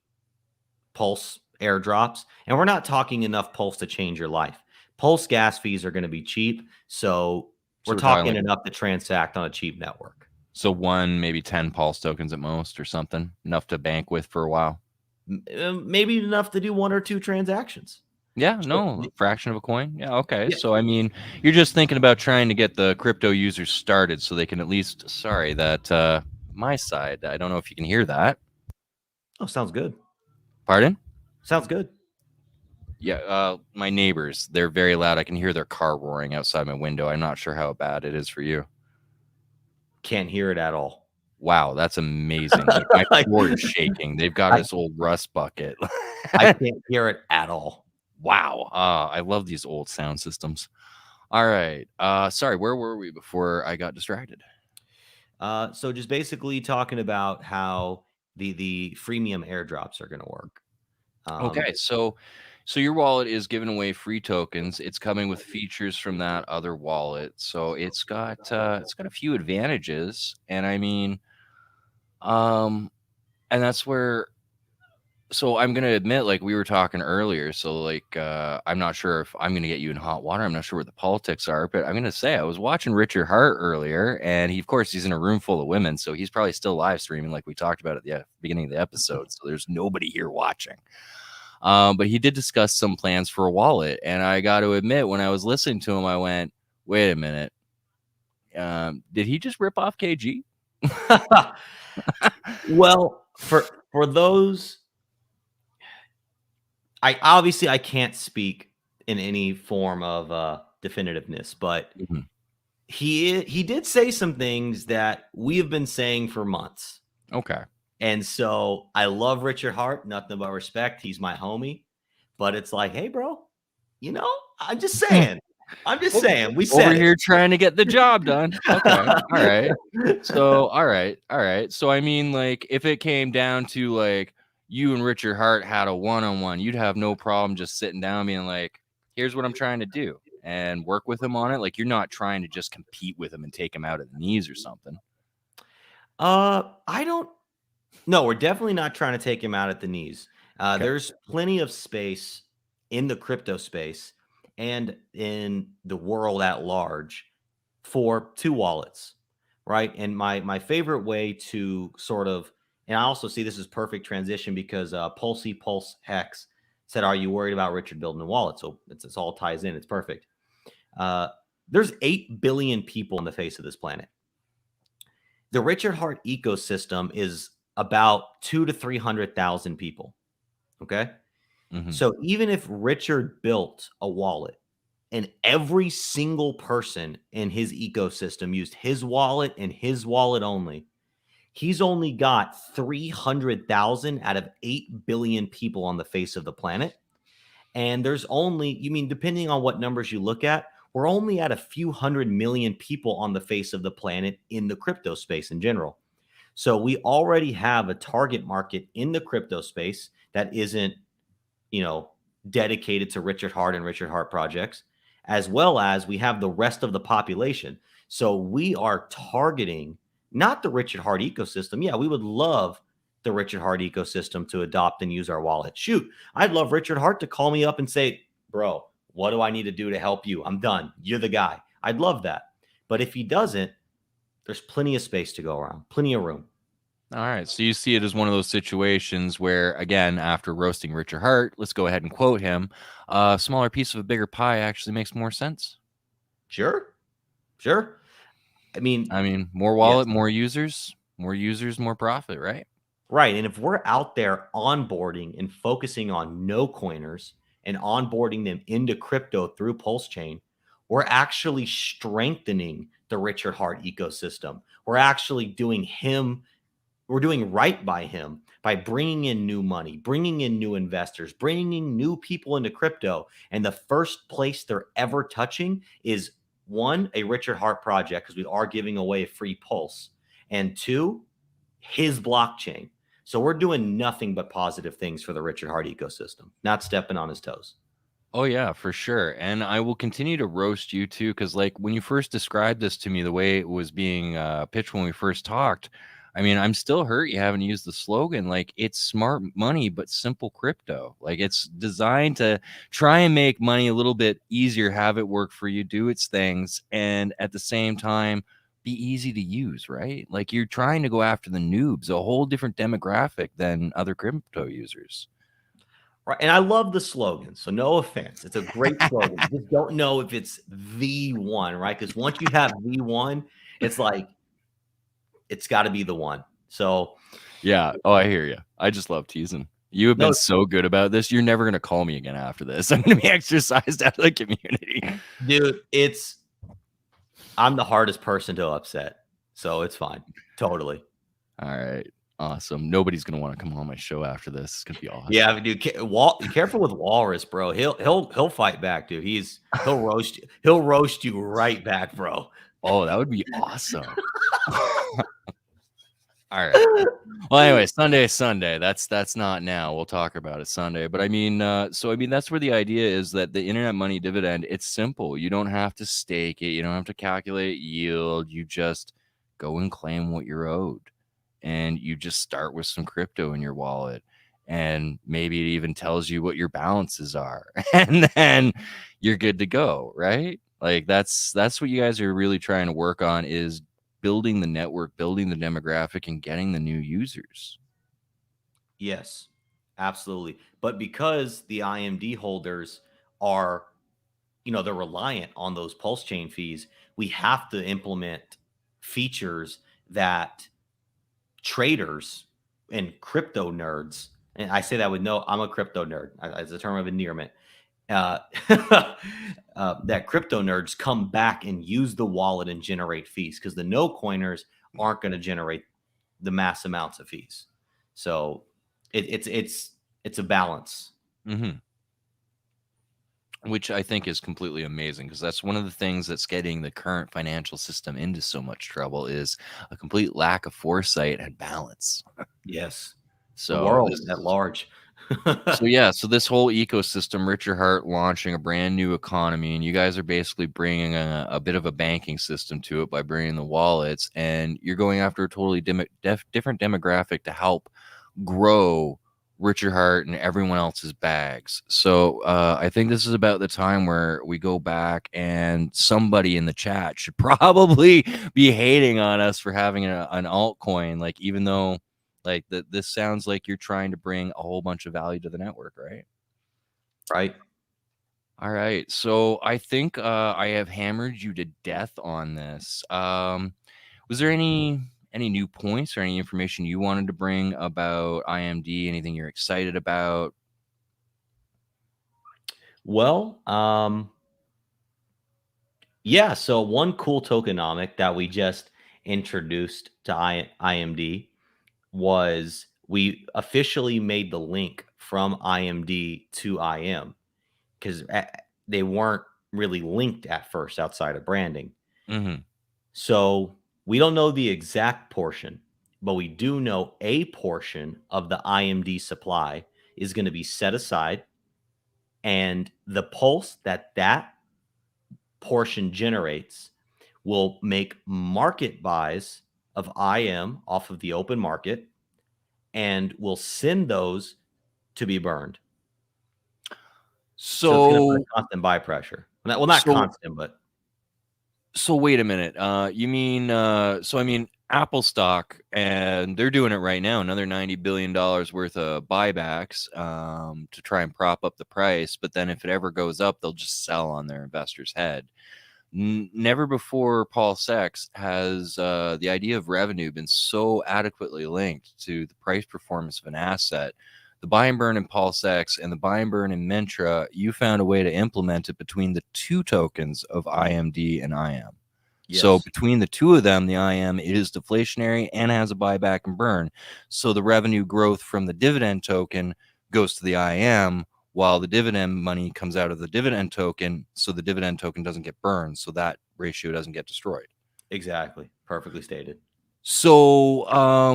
[SPEAKER 2] Pulse airdrops, and we're not talking enough Pulse to change your life. Pulse gas fees are going to be cheap, so
[SPEAKER 1] So
[SPEAKER 2] we're
[SPEAKER 1] we're talking
[SPEAKER 2] talking
[SPEAKER 1] like
[SPEAKER 2] enough to transact on a cheap network.
[SPEAKER 1] 1, maybe 10 Pulse tokens at most or something, enough to bank with for a while.
[SPEAKER 2] Maybe enough to do one or two transactions.
[SPEAKER 1] Yeah,
[SPEAKER 2] So,
[SPEAKER 1] no, a fraction of a coin. Yeah, okay.
[SPEAKER 2] yeah.
[SPEAKER 1] So I mean, you're just thinking about trying to get the crypto users started so they can at least, sorry, that my side, I don't know if you can hear that.
[SPEAKER 2] Oh, sounds good.
[SPEAKER 1] Pardon?
[SPEAKER 2] Sounds good.
[SPEAKER 1] Yeah, my neighbors, they're very loud. I can hear their car roaring outside my window. I'm not sure how bad it is for you.
[SPEAKER 2] Can't hear it at all.
[SPEAKER 1] Wow, that's amazing. Like my
[SPEAKER 2] Like,
[SPEAKER 1] floor is shaking. They've got
[SPEAKER 2] I
[SPEAKER 1] this old rust bucket.
[SPEAKER 2] I can't hear it at all.
[SPEAKER 1] Wow. I love these old sound systems. All right. Sorry, where were we before I got distracted?
[SPEAKER 2] So just basically talking about how the freemium airdrops are going to work.
[SPEAKER 1] Okay, so your wallet is giving away free tokens. It's coming with features from that other wallet. So it's got a few advantages. And I mean, and that's where so I'm gonna admit, like we were talking earlier, so like I'm not sure if I'm gonna get you in hot water. I'm not sure what the politics are, but I'm gonna say I was watching Richard Hart earlier, and he, of course, he's in a room full of women, so he's probably still live streaming, like we talked about at the beginning of the episode. So there's nobody here watching. But he did discuss some plans for a wallet, and I got to admit, when I was listening to him, I went, "Wait a minute, did he just rip off KG?"
[SPEAKER 2] Well, for those, I can't speak in any form of definitiveness, but
[SPEAKER 1] Mhm.
[SPEAKER 2] he did say some things that we have been saying for months.
[SPEAKER 1] Okay.
[SPEAKER 2] And so I love Richard Hart, nothing but respect. He's my homie. But it's like, hey, bro, I'm just saying. I'm just saying. We
[SPEAKER 1] Over
[SPEAKER 2] said
[SPEAKER 1] here trying to get the job done. Okay. All right. So,
[SPEAKER 2] it.
[SPEAKER 1] all right. All right. So, I mean, like, if it came down to like you and Richard Hart had a one-on-one, you'd have no problem just sitting down being like, here's what I'm trying to do and work with him on it. Like, you're not trying to just compete with him and take him out at the knees or something.
[SPEAKER 2] I don't. No, we're definitely not trying to take him out at the knees.
[SPEAKER 1] Okay.
[SPEAKER 2] There's plenty of space in the crypto space and in the world at large for two wallets, right? And my favorite way to sort of, and I also see this as perfect transition because Pulse Hex said, "Are you worried about Richard building a wallet?" So it's all ties in. It's perfect. Uh, there's 8 billion people on the face of this planet. The Richard Hart ecosystem is about 2 to 300,000 people. Okay.
[SPEAKER 1] Mm-hmm.
[SPEAKER 2] So even if Richard built a wallet and every single person in his ecosystem used his wallet and his wallet only, he's only got 300,000 out of 8 billion people on the face of the planet. And there's only, you mean, depending on what numbers you look at, we're only at a few 100 million people on the face of the planet in the crypto space in general. So we already have a target market in the crypto space that isn't, you know, dedicated to Richard Hart and Richard Hart projects, as well as we have the rest of the population. So we are targeting not the Richard Hart ecosystem. Yeah, we would love the Richard Hart ecosystem to adopt and use our wallet. Shoot, I'd love Richard Hart to call me up and say, bro, what do I need to do to help you? I'm done. You're the guy. I'd love that. But if he doesn't, there's plenty of space to go around, plenty of room.
[SPEAKER 1] All right. So you see it as one of those situations where, again, after roasting Richard Hart, let's go ahead and quote him. A smaller piece of a bigger pie actually makes more sense.
[SPEAKER 2] Sure. Sure. I mean,
[SPEAKER 1] I mean, more
[SPEAKER 2] yes.
[SPEAKER 1] wallet, more users, more profit, right?
[SPEAKER 2] Right. And if we're out there onboarding and focusing on no coiners and onboarding them into crypto through Pulse Chain, we're actually strengthening the Richard Hart ecosystem. We're doing right by him by bringing in new money, bringing in new investors, bringing new people into crypto. And the first place they're ever touching is one, a Richard Hart project, because we are giving away a free Pulse, and two, his blockchain. So we're doing nothing but positive things for the Richard Hart ecosystem, not stepping on his toes.
[SPEAKER 1] Oh yeah, for sure. And I will continue to roast you too, because like when you first described this to me, the way it was being pitched when we first talked, I mean, I'm still hurt you haven't used the slogan. Like it's smart money, but simple crypto. Like it's designed to try and make money a little bit easier, have it work for you, do its things, and at the same time be easy to use, right? Like you're trying to go after the noobs, a whole different demographic than other crypto users.
[SPEAKER 2] Right. And I love the slogan. So no offense. It's a great slogan. I just don't know if it's the one, right? Because once you have the one, it's like it's got to be the one. So
[SPEAKER 1] Yeah. Oh, I hear you. I just love teasing. You have been
[SPEAKER 2] no,
[SPEAKER 1] so good about this. You're never going to call me again after this. I'm going to be exercised out of the community.
[SPEAKER 2] dude, I'm the hardest person to upset. So it's fine. Totally.
[SPEAKER 1] All right. Awesome. Nobody's going to want to come on my show after this. It's going to be awesome.
[SPEAKER 2] Yeah, dude. Careful with Walrus, bro. He'll fight back, dude. He'll roast you. He'll roast you right back, bro.
[SPEAKER 1] Oh, that would be awesome. All right. Well, anyway, Sunday. That's not now. We'll talk about it Sunday. But I mean, so I mean, that's where the idea is that the internet money dividend, it's simple. You don't have to stake it. You don't have to calculate yield. You just go and claim what you're owed. And you just start with some crypto in your wallet. And maybe it even tells you what your balances are. And then you're good to go, right? Like that's what you guys are really trying to work on is building the network, building the demographic, and getting the new users.
[SPEAKER 2] Yes, absolutely. But because the IMD holders are, they're reliant on those pulse chain fees, we have to implement features that traders and crypto nerds, and I say that with I'm a crypto nerd as a term of endearment, uh, that crypto nerds come back and use the wallet and generate fees because the no coiners aren't going to generate the mass amounts of fees. So it's a balance.
[SPEAKER 1] Mm-hmm. which I think is completely amazing, because that's one of the things that's getting the current financial system into so much trouble, is a complete lack of foresight and balance.
[SPEAKER 2] Yes. The
[SPEAKER 1] So
[SPEAKER 2] world at
[SPEAKER 1] this
[SPEAKER 2] large.
[SPEAKER 1] so yeah, so this whole ecosystem, Richard Hart launching a brand new economy, and you guys are basically bringing a bit of a banking system to it by bringing the wallets, and you're going after a totally different demographic to help grow Richard Hart and everyone else's bags. So I think this is about the time where we go back, and somebody in the chat should probably be hating on us for having an altcoin, like, even though like that this sounds like you're trying to bring a whole bunch of value to the network, right?
[SPEAKER 2] Right.
[SPEAKER 1] All right. So I think I have hammered you to death on this. Was there any new points or any information you wanted to bring about IMD? Anything you're excited about?
[SPEAKER 2] Well, yeah. So one cool tokenomic that we just introduced to IMD was we officially made the link from IMD to IM, because they weren't really linked at first outside of branding.
[SPEAKER 1] Mm-hmm.
[SPEAKER 2] So we don't know the exact portion, but we do know a portion of the IMD supply is going to be set aside, and the pulse that portion generates will make market buys of IM off of the open market, and will send those to be burned. So it's going to put a
[SPEAKER 1] So
[SPEAKER 2] constant buy pressure. Well, not
[SPEAKER 1] so
[SPEAKER 2] constant, but
[SPEAKER 1] so wait a minute. You mean so I mean Apple stock, and they're doing it right now, another $90 billion worth of buybacks to try and prop up the price. But then if it ever goes up, they'll just sell on their investors' head. Never before, Paul Sachs, has the idea of revenue been so adequately linked to the price performance of an asset. The buy and burn in Paul Sachs and the buy and burn in Mintra, you found a way to implement it between the two tokens of IMD and IM. So
[SPEAKER 2] yes,
[SPEAKER 1] between the two of them, the IM is deflationary and has a buyback and burn. So the revenue growth from the dividend token goes to the IM, while the dividend money comes out of the dividend token. So the dividend token doesn't get burned. So that ratio doesn't get destroyed.
[SPEAKER 2] exactly. Perfectly stated.
[SPEAKER 1] So,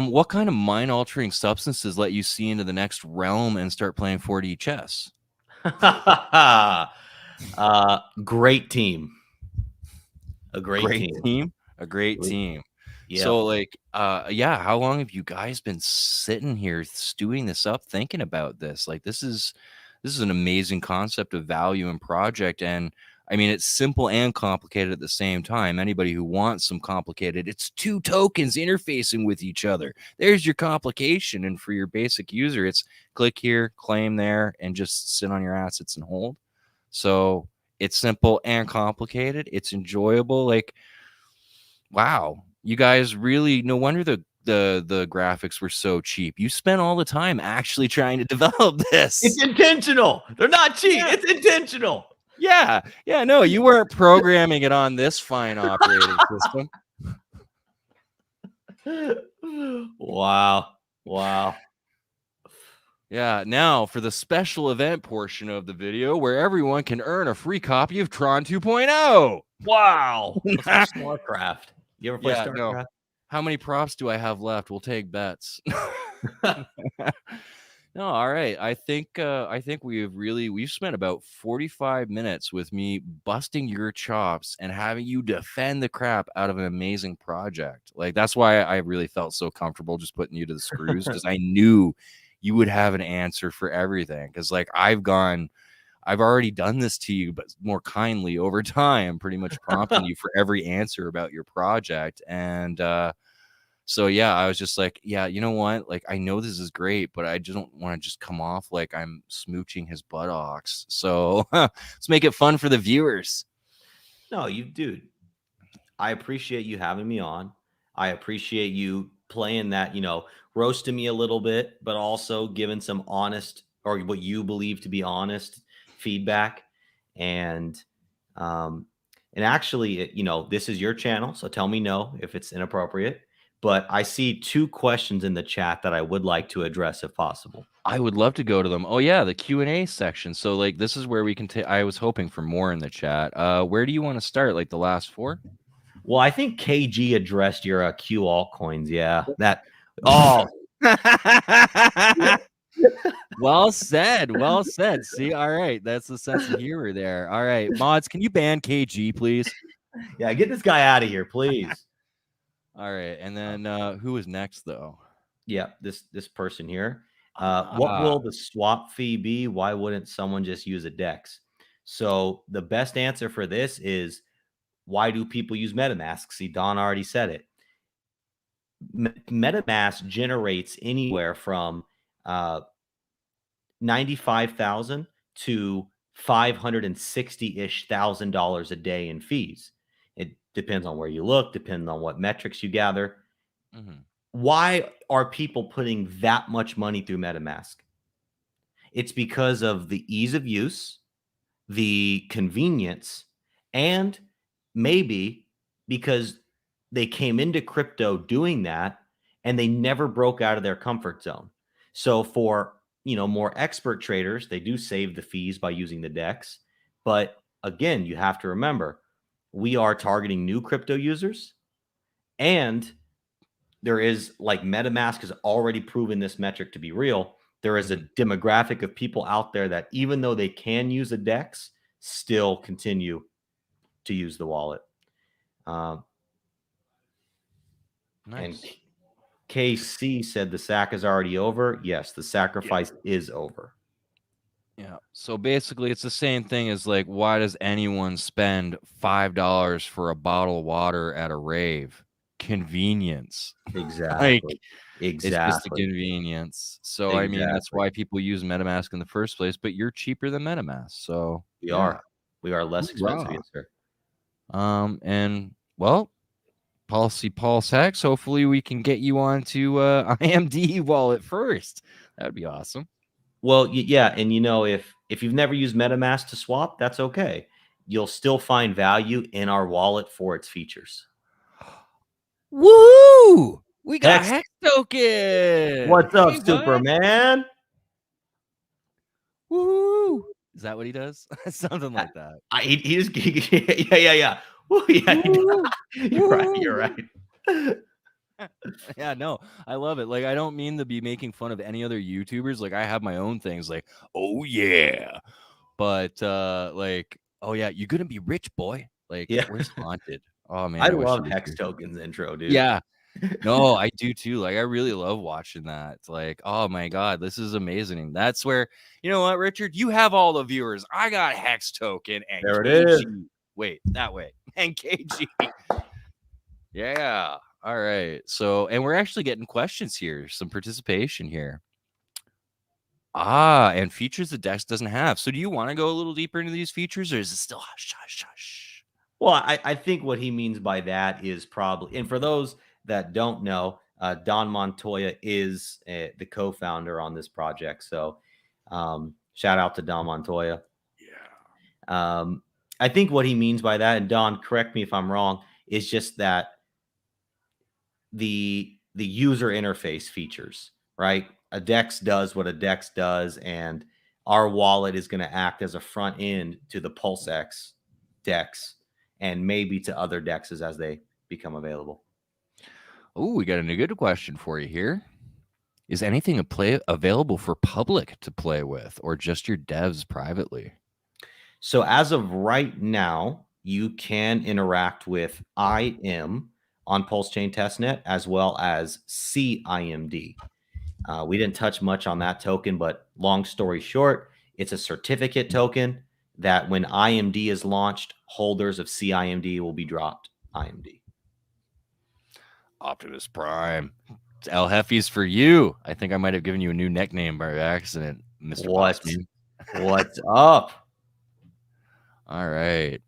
[SPEAKER 1] what kind of mind altering substances let you see into the next realm and start playing 4D chess?
[SPEAKER 2] Great team. A great
[SPEAKER 1] Great
[SPEAKER 2] team.
[SPEAKER 1] team, a great team. So,
[SPEAKER 2] Yep.
[SPEAKER 1] like, yeah, how long have you guys been sitting here stewing this up, thinking about this? Like, this is an amazing concept of value and project, and I mean, it's simple and complicated at the same time. Anybody who wants some complicated, it's two tokens interfacing with each other. There's your complication, and for your basic user, it's click here, claim there, and just sit on your assets and hold. So it's simple and complicated. It's enjoyable. Like, wow, you guys really, no wonder the graphics were so cheap. You spent all the time actually trying to develop
[SPEAKER 2] It's
[SPEAKER 1] this.
[SPEAKER 2] intentional. They're not cheap.
[SPEAKER 1] Yeah.
[SPEAKER 2] It's intentional.
[SPEAKER 1] Yeah. Yeah. No, you weren't programming it on this fine operating system.
[SPEAKER 2] Wow. Wow.
[SPEAKER 1] Yeah. Now for the special event portion of the video, where everyone can earn a free copy of Tron 2.0.
[SPEAKER 2] Wow. Let's do StarCraft. You ever play
[SPEAKER 1] Yeah. No.
[SPEAKER 2] StarCraft?
[SPEAKER 1] How many props do I have left? We'll take bets. No, all right. I think we've spent about 45 minutes with me busting your chops and having you defend the crap out of an amazing project. Like, that's why I really felt so comfortable just putting you to the screws, because I knew you would have an answer for everything. Because like I've already done this to you, but more kindly over time, pretty much prompting you for every answer about your project. And so yeah, I was just like, yeah, you know what? Like, I know this is great, but I just don't want to just come off like I'm smooching his buttocks. So let's make it fun for the viewers.
[SPEAKER 2] No, dude. I appreciate you having me on. I appreciate you playing that, roasting me a little bit, but also giving some honest, or what you believe to be honest, feedback. And um and actually, this is your channel, so tell me no if it's inappropriate. but I see 2 questions in the chat that I would like to address if possible.
[SPEAKER 1] I would love to go to them. Oh yeah, the Q&A section. So like this is where we can take. I was hoping for more in the chat. Where do you want to start? Like the last 4?
[SPEAKER 2] Well, I think KG addressed your Q altcoins. Yeah, that. Oh,
[SPEAKER 1] Well said. Well said. See, all right. That's the sense of humor there. All right, mods, can you ban KG, please?
[SPEAKER 2] yeah. Get this guy out of here, please.
[SPEAKER 1] All right, and then who is next though?
[SPEAKER 2] Yeah, this person here. What
[SPEAKER 1] Ah,
[SPEAKER 2] will the swap fee be? Why wouldn't someone just use a DEX? So the best answer for this is, why do people use MetaMask? See, Don already said it. MetaMask generates anywhere from 95,000 to 560-ish thousand dollars a day in fees. It depends on where you look, depends on what metrics you gather.
[SPEAKER 1] mhm,
[SPEAKER 2] Why are people putting that much money through MetaMask? It's because of the ease of use, the convenience, and maybe because they came into crypto doing that and they never broke out of their comfort zone. So for, more expert traders, they do save the fees by using the DEX. But again, you have to remember, we are targeting new crypto users, and there is, like, MetaMask has already proven this metric to be real. There is a
[SPEAKER 1] mhm.
[SPEAKER 2] demographic of people out there that, even though they can use a DEX, still continue to use the wallet. Um, and
[SPEAKER 1] Nice.
[SPEAKER 2] KC said the sack is already over. Yes, the
[SPEAKER 1] Yeah.
[SPEAKER 2] sacrifice is over.
[SPEAKER 1] Yeah. So basically, it's the same thing as like, why does anyone spend $5 for a bottle of water at a rave? Convenience. Like,
[SPEAKER 2] Exactly.
[SPEAKER 1] it's just a
[SPEAKER 2] Exactly.
[SPEAKER 1] convenience. So I mean, that's
[SPEAKER 2] Exactly.
[SPEAKER 1] why people use MetaMask in the first place. But you're cheaper than MetaMask, so
[SPEAKER 2] We
[SPEAKER 1] yeah.
[SPEAKER 2] are. We are less expensive,
[SPEAKER 1] Hoorah.
[SPEAKER 2] yes, sir.
[SPEAKER 1] And well, Policy Pulse Hex. Hopefully, we can get you onto IMD wallet first. That would be awesome.
[SPEAKER 2] Well, yeah, and if you've never used MetaMask to swap, that's okay. You'll still find value in our wallet for its features.
[SPEAKER 1] Woohoo! We got
[SPEAKER 2] Hex,
[SPEAKER 1] Hex Token.
[SPEAKER 2] what's up,
[SPEAKER 1] Hey, bud.
[SPEAKER 2] Superman?
[SPEAKER 1] Woohoo! Is that what he does? Something like that.
[SPEAKER 2] He just yeah. Woo, yeah,
[SPEAKER 1] Woo!
[SPEAKER 2] you're right. You're
[SPEAKER 1] Woo!
[SPEAKER 2] right.
[SPEAKER 1] Yeah, no, I love it. Like, I don't mean to be making fun of any other YouTubers. Like, I have my own things. Like, oh yeah, but like, oh yeah, you're gonna be rich, boy. Like,
[SPEAKER 2] Yeah,
[SPEAKER 1] where's Haunted? Oh man,
[SPEAKER 2] I
[SPEAKER 1] I wish he
[SPEAKER 2] love
[SPEAKER 1] was
[SPEAKER 2] Hex
[SPEAKER 1] here.
[SPEAKER 2] Token's intro, dude.
[SPEAKER 1] Yeah, no, I do too. Like, I really love watching that. It's like, oh my god, this is amazing. That's where, you know what, Richard, you have all the viewers. I got Hex Token and
[SPEAKER 2] There it is.
[SPEAKER 1] KG. Wait, that way and KG. Yeah. All right. So, and we're actually getting questions here, some participation here. And features the Dex doesn't have. So, do you want to go a little deeper into these features, or is it still hush, hush, hush?
[SPEAKER 2] Well, I think what he means by that is probably, and for those that don't know, Don Montoya is the co-founder on this project. So, shout out to Don Montoya.
[SPEAKER 1] Yeah.
[SPEAKER 2] I think what he means by that, and Don, correct me if I'm wrong, is just that the user interface features, right? A DEX does what a DEX does, and our wallet is going to act as a front end to the PulseX DEX and maybe to other DEXs as they become available.
[SPEAKER 1] Oh, we got a good question for you here. Is anything available for public to play with, or just your devs privately?
[SPEAKER 2] So as of right now, you can interact with IM on Pulse Chain Testnet as well as CIMD. We didn't touch much on that token, but long story short, it's a certificate token that when IMD is launched, holders of CIMD will be dropped IMD.
[SPEAKER 1] Optimus Prime. It's El Heffies for you. I think I might have given you a new nickname by accident, Mr. Bossman.
[SPEAKER 2] What's up?
[SPEAKER 1] All right.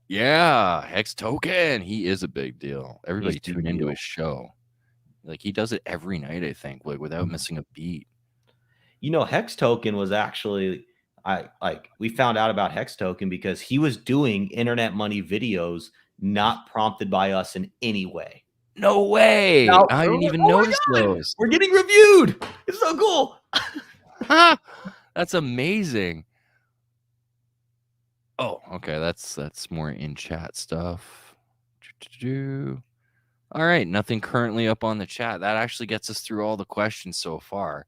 [SPEAKER 1] Yeah, Hex Token. He is a big deal. Everybody
[SPEAKER 2] He's a
[SPEAKER 1] tune
[SPEAKER 2] big
[SPEAKER 1] into
[SPEAKER 2] deal.
[SPEAKER 1] his show. Like, he does it every night, I think, like without missing a beat.
[SPEAKER 2] Hex Token was actually, we found out about Hex Token because he was doing internet money videos not prompted by us in any way.
[SPEAKER 1] No way.
[SPEAKER 2] Now
[SPEAKER 1] I
[SPEAKER 2] we're
[SPEAKER 1] didn't
[SPEAKER 2] like,
[SPEAKER 1] even
[SPEAKER 2] oh
[SPEAKER 1] notice
[SPEAKER 2] my god,
[SPEAKER 1] those.
[SPEAKER 2] we're getting reviewed. It's so cool.
[SPEAKER 1] That's amazing. Oh, okay. That's more in chat stuff. All right, nothing currently up on the chat. That actually gets us through all the questions so far.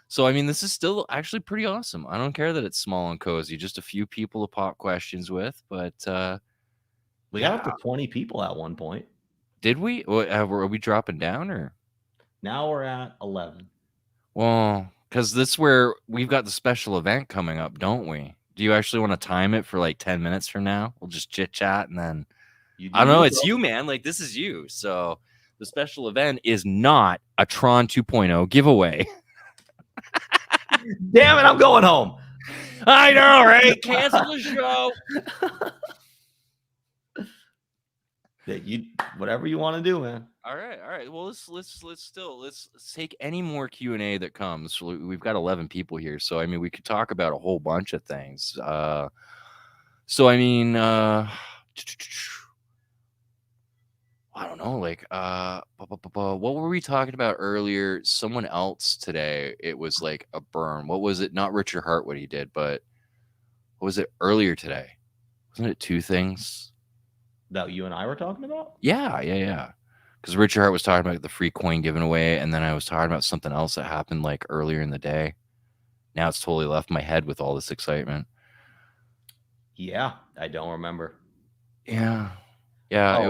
[SPEAKER 1] So, I mean, this is still actually pretty awesome. I don't care that it's small and cozy, just a few people to pop questions with. But
[SPEAKER 2] We got
[SPEAKER 1] yeah,
[SPEAKER 2] up to 20 people at one point.
[SPEAKER 1] did we? Are we dropping down or?
[SPEAKER 2] Now we're at 11.
[SPEAKER 1] Well, because this is where we've got the special event coming up, don't we? Do you actually want to time it for like 10 minutes from now? We'll just chit chat and then
[SPEAKER 2] You do
[SPEAKER 1] I don't know.
[SPEAKER 2] you,
[SPEAKER 1] It's
[SPEAKER 2] bro.
[SPEAKER 1] you, man. Like, this is you. So the special event is not a Tron 2.0 giveaway.
[SPEAKER 2] Damn it, I'm going home.
[SPEAKER 1] I know, right? Cancel the show.
[SPEAKER 2] Whatever you want to do, man.
[SPEAKER 1] All right. Well, let's take any more Q&A that comes. We've got 11 people here, so I mean, we could talk about a whole bunch of things. So I mean, I don't know, like what were we talking about earlier? Someone else today. It was like a burn. What was it? Not Richard Hart, what he did, but what was it earlier today? Wasn't it two things?
[SPEAKER 2] That you and I were talking about?
[SPEAKER 1] Yeah. Because Richard Hart was talking about the free coin given away, and then I was talking about something else that happened like earlier in the day. Now it's totally left my head with all this excitement.
[SPEAKER 2] Yeah, I don't remember.
[SPEAKER 1] Yeah.
[SPEAKER 2] Oh,
[SPEAKER 1] It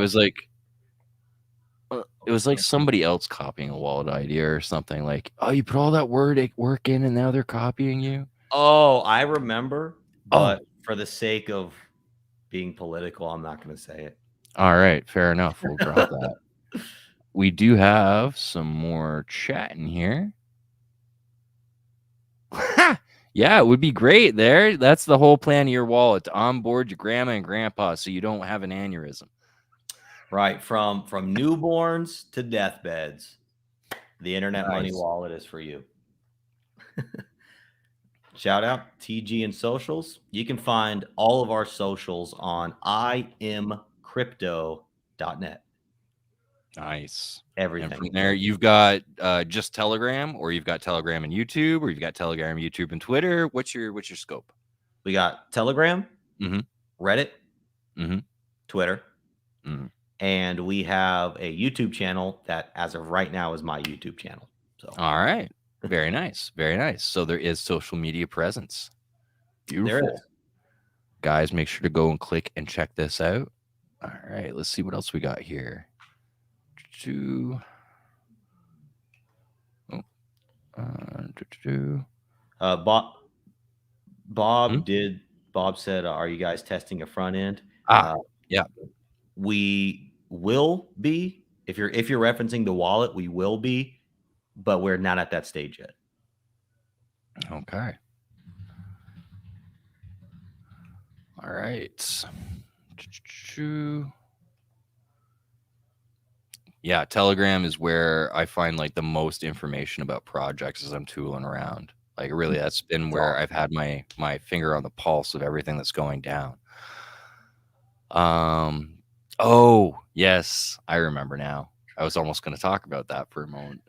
[SPEAKER 1] was like somebody else copying a wallet idea or something. Like, oh, you put all that work in, and now they're copying you.
[SPEAKER 2] Oh, I remember,
[SPEAKER 1] Oh,
[SPEAKER 2] but for the sake of being political, I'm not going to say it.
[SPEAKER 1] all right, fair enough. We'll drop that. We do have some more chat in here. Yeah, it would be great there. That's the whole plan of your wallet, to onboard your grandma and grandpa so you don't have an aneurysm.
[SPEAKER 2] Right, from newborns to deathbeds, the Internet Money
[SPEAKER 1] Nice.
[SPEAKER 2] Wallet is for you. Shout out TG and socials. You can find all of our socials on imcrypto.net.
[SPEAKER 1] Nice.
[SPEAKER 2] Everything.
[SPEAKER 1] And from there, you've got just Telegram, or you've got Telegram and YouTube, or you've got Telegram, YouTube, and Twitter. What's your scope?
[SPEAKER 2] We got Telegram,
[SPEAKER 1] Mhm.
[SPEAKER 2] Reddit,
[SPEAKER 1] Mhm.
[SPEAKER 2] Twitter,
[SPEAKER 1] Mhm.
[SPEAKER 2] and we have a YouTube channel that, as of right now, is my YouTube channel. So,
[SPEAKER 1] All right. Very nice. Very nice. So there is social media presence. Beautiful.
[SPEAKER 2] is.
[SPEAKER 1] Guys, make sure to go and click and check this out. All right. Let's see what else we got here.
[SPEAKER 2] Bob
[SPEAKER 1] Hmm?
[SPEAKER 2] Bob said, "Are you guys testing a front end?"
[SPEAKER 1] Yeah.
[SPEAKER 2] We will be. If you're referencing the wallet, we will be, but we're not at that stage yet.
[SPEAKER 1] Okay. All right. Yeah, Telegram is where I find like the most information about projects as I'm tooling around. Like really, that's been where I've had my finger on the pulse of everything that's going down. Oh, yes, I remember now. I was almost going to talk about that for a moment.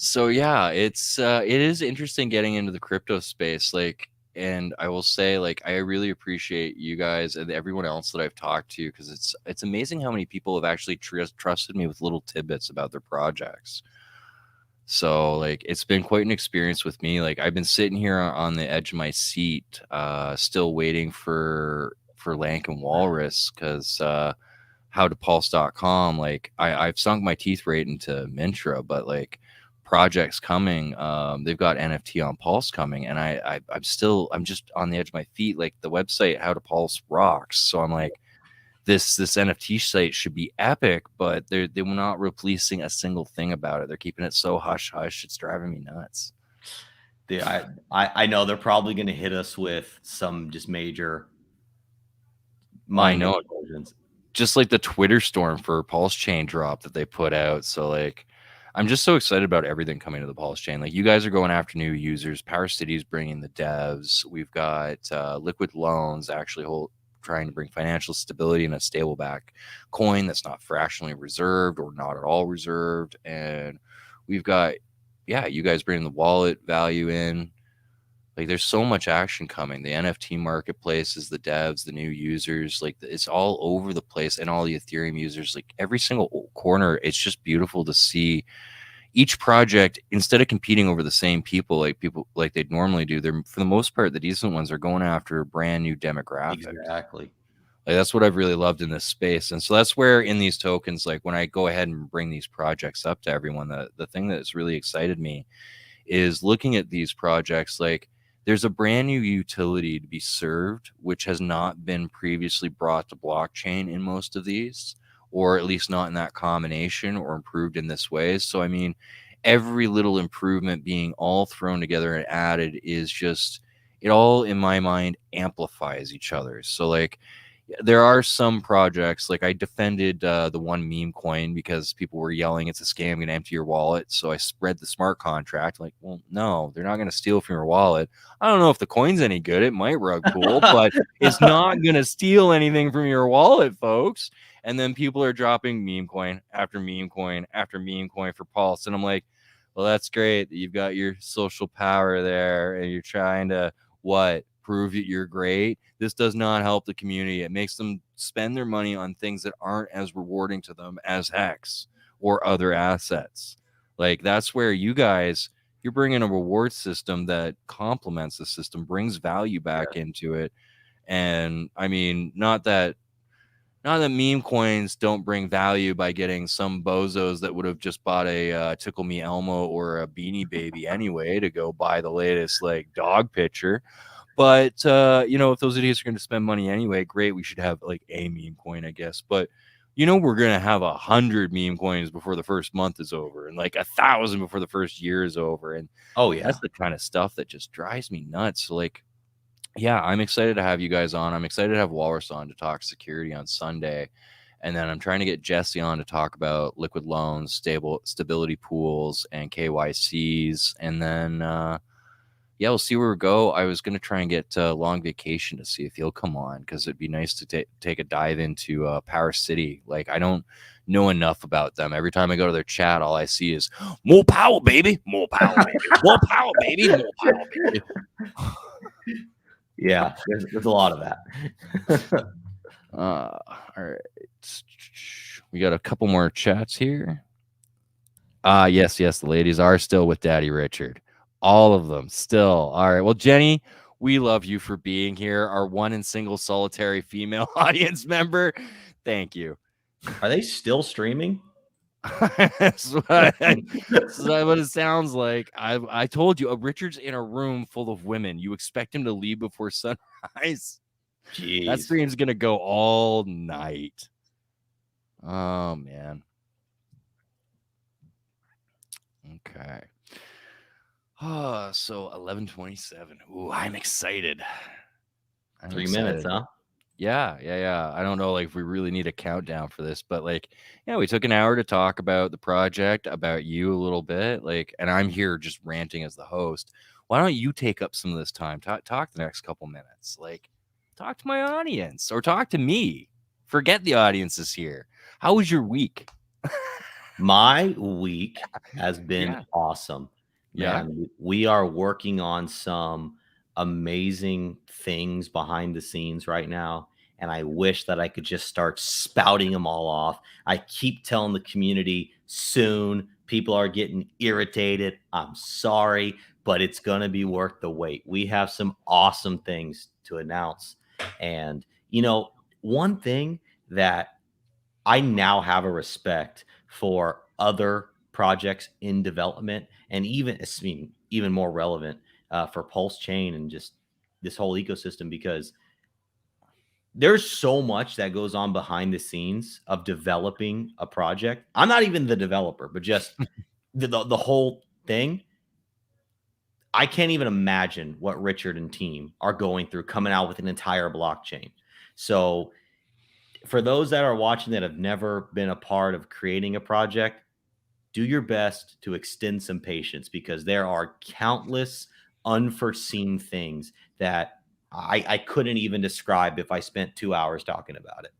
[SPEAKER 1] So yeah, it is interesting getting into the crypto space, like, and I will say, like, I really appreciate you guys and everyone else that I've talked to, because it's amazing how many people have actually trusted me with little tidbits about their projects. So like it's been quite an experience with me. Like I've been sitting here on the edge of my seat, still waiting for Lank and Walrus, because howtopulse.com, like I've sunk my teeth right into Mintra, but like projects coming, they've got NFT on Pulse coming, and I'm just on the edge of my feet. Like the website How to Pulse rocks, so I'm like, this NFT site should be epic, but they were not releasing a single thing about it. They're keeping it so hush hush. It's driving me nuts.
[SPEAKER 2] I know they're probably going to hit us with some just major
[SPEAKER 1] I
[SPEAKER 2] money
[SPEAKER 1] know,
[SPEAKER 2] explosions.
[SPEAKER 1] just like the Twitter storm for Pulse Chain drop that they put out. So like, I'm just so excited about everything coming to the Pulse Chain. Like you guys are going after new users. Power City is bringing the devs. We've got Liquid Loans actually trying to bring financial stability in a stable back coin that's not fractionally reserved or not at all reserved. And we've got, yeah, you guys bringing the wallet value in. Like, there's so much action coming. The NFT marketplaces, the devs, the new users, like it's all over the place, and all the Ethereum users, like every single corner. It's just beautiful to see each project, instead of competing over the same people like they'd normally do, they're, for the most part, the decent ones are going after brand new demographics.
[SPEAKER 2] Exactly.
[SPEAKER 1] Like, that's what I've really loved in this space. And so that's where in these tokens, like when I go ahead and bring these projects up to everyone, the thing that's really excited me is looking at these projects. Like, there's a brand new utility to be served, which has not been previously brought to blockchain in most of these, or at least not in that combination or improved in this way. So, I mean, every little improvement being all thrown together and added is just, it all, in my mind, amplifies each other. So, like, there are some projects, like I defended the one meme coin because people were yelling it's a scam, going to empty your wallet. So I spread the smart contract. Like, well, no, they're not going to steal from your wallet. I don't know if the coin's any good. It might rug cool, but it's not going to steal anything from your wallet, folks. And then people are dropping meme coin after meme coin after meme coin for Pulse. And I'm like, well, that's great that you've got your social power there and you're trying to prove that you're great. This does not help the community. It makes them spend their money on things that aren't as rewarding to them as Hex or other assets. Like, that's where you guys, you're bringing a reward system that complements the system, brings value back into it. And I mean, not that meme coins don't bring value by getting some bozos that would have just bought a Tickle Me Elmo or a Beanie Baby anyway to go buy the latest like dog picture. But if those idiots are going to spend money anyway, great. We should have like a meme coin, I guess. But we're going to have 100 meme coins before the first month is over, and like 1,000 before the first year is over. And
[SPEAKER 2] oh yeah,
[SPEAKER 1] that's the kind of stuff that just drives me nuts. So, like, yeah, I'm excited to have you guys on. I'm excited to have Walrus on to talk security on Sunday. And then I'm trying to get Jesse on to talk about liquid loans, stability pools, and KYCs. And then yeah, we'll see where we go. I was going to try and get Long Vacation to see if he'll come on, because it'd be nice to take a dive into Power City. Like, I don't know enough about them. Every time I go to their chat, all I see is more power, baby, more power, baby, more power, baby, more power, baby.
[SPEAKER 2] Yeah, there's a lot of that.
[SPEAKER 1] All right. We got a couple more chats here. Yes, the ladies are still with Daddy Richard. All of them still. All right. Well, Jenny, we love you for being here. Our one and single solitary female audience member. Thank you.
[SPEAKER 2] Are they still streaming?
[SPEAKER 1] That's what it sounds like. I told you, Richard's in a room full of women. You expect him to leave before sunrise?
[SPEAKER 2] Jeez.
[SPEAKER 1] That stream's gonna go all night. Oh man. Okay. So 11:27. Ooh, I'm excited.
[SPEAKER 2] 3 minutes, huh?
[SPEAKER 1] Yeah. I don't know, like, if we really need a countdown for this, but like, yeah, we took an hour to talk about the project, about you a little bit, like, and I'm here just ranting as the host. Why don't you take up some of this time? Talk the next couple minutes. Like, talk to my audience or talk to me. Forget the audience is here. How was your week?
[SPEAKER 2] My week has been awesome. Man, we are working on some amazing things behind the scenes right now. And I wish that I could just start spouting them all off. I keep telling the community soon. People are getting irritated. I'm sorry, but it's going to be worth the wait. We have some awesome things to announce. And, one thing that I now have a respect for other projects in development, and even more relevant for Pulse Chain and just this whole ecosystem, because there's so much that goes on behind the scenes of developing a project. I'm not even the developer, but just the whole thing. I can't even imagine what Richard and team are going through coming out with an entire blockchain. So for those that are watching that have never been a part of creating a project, do your best to extend some patience, because there are countless unforeseen things that I couldn't even describe if I spent 2 hours talking about it.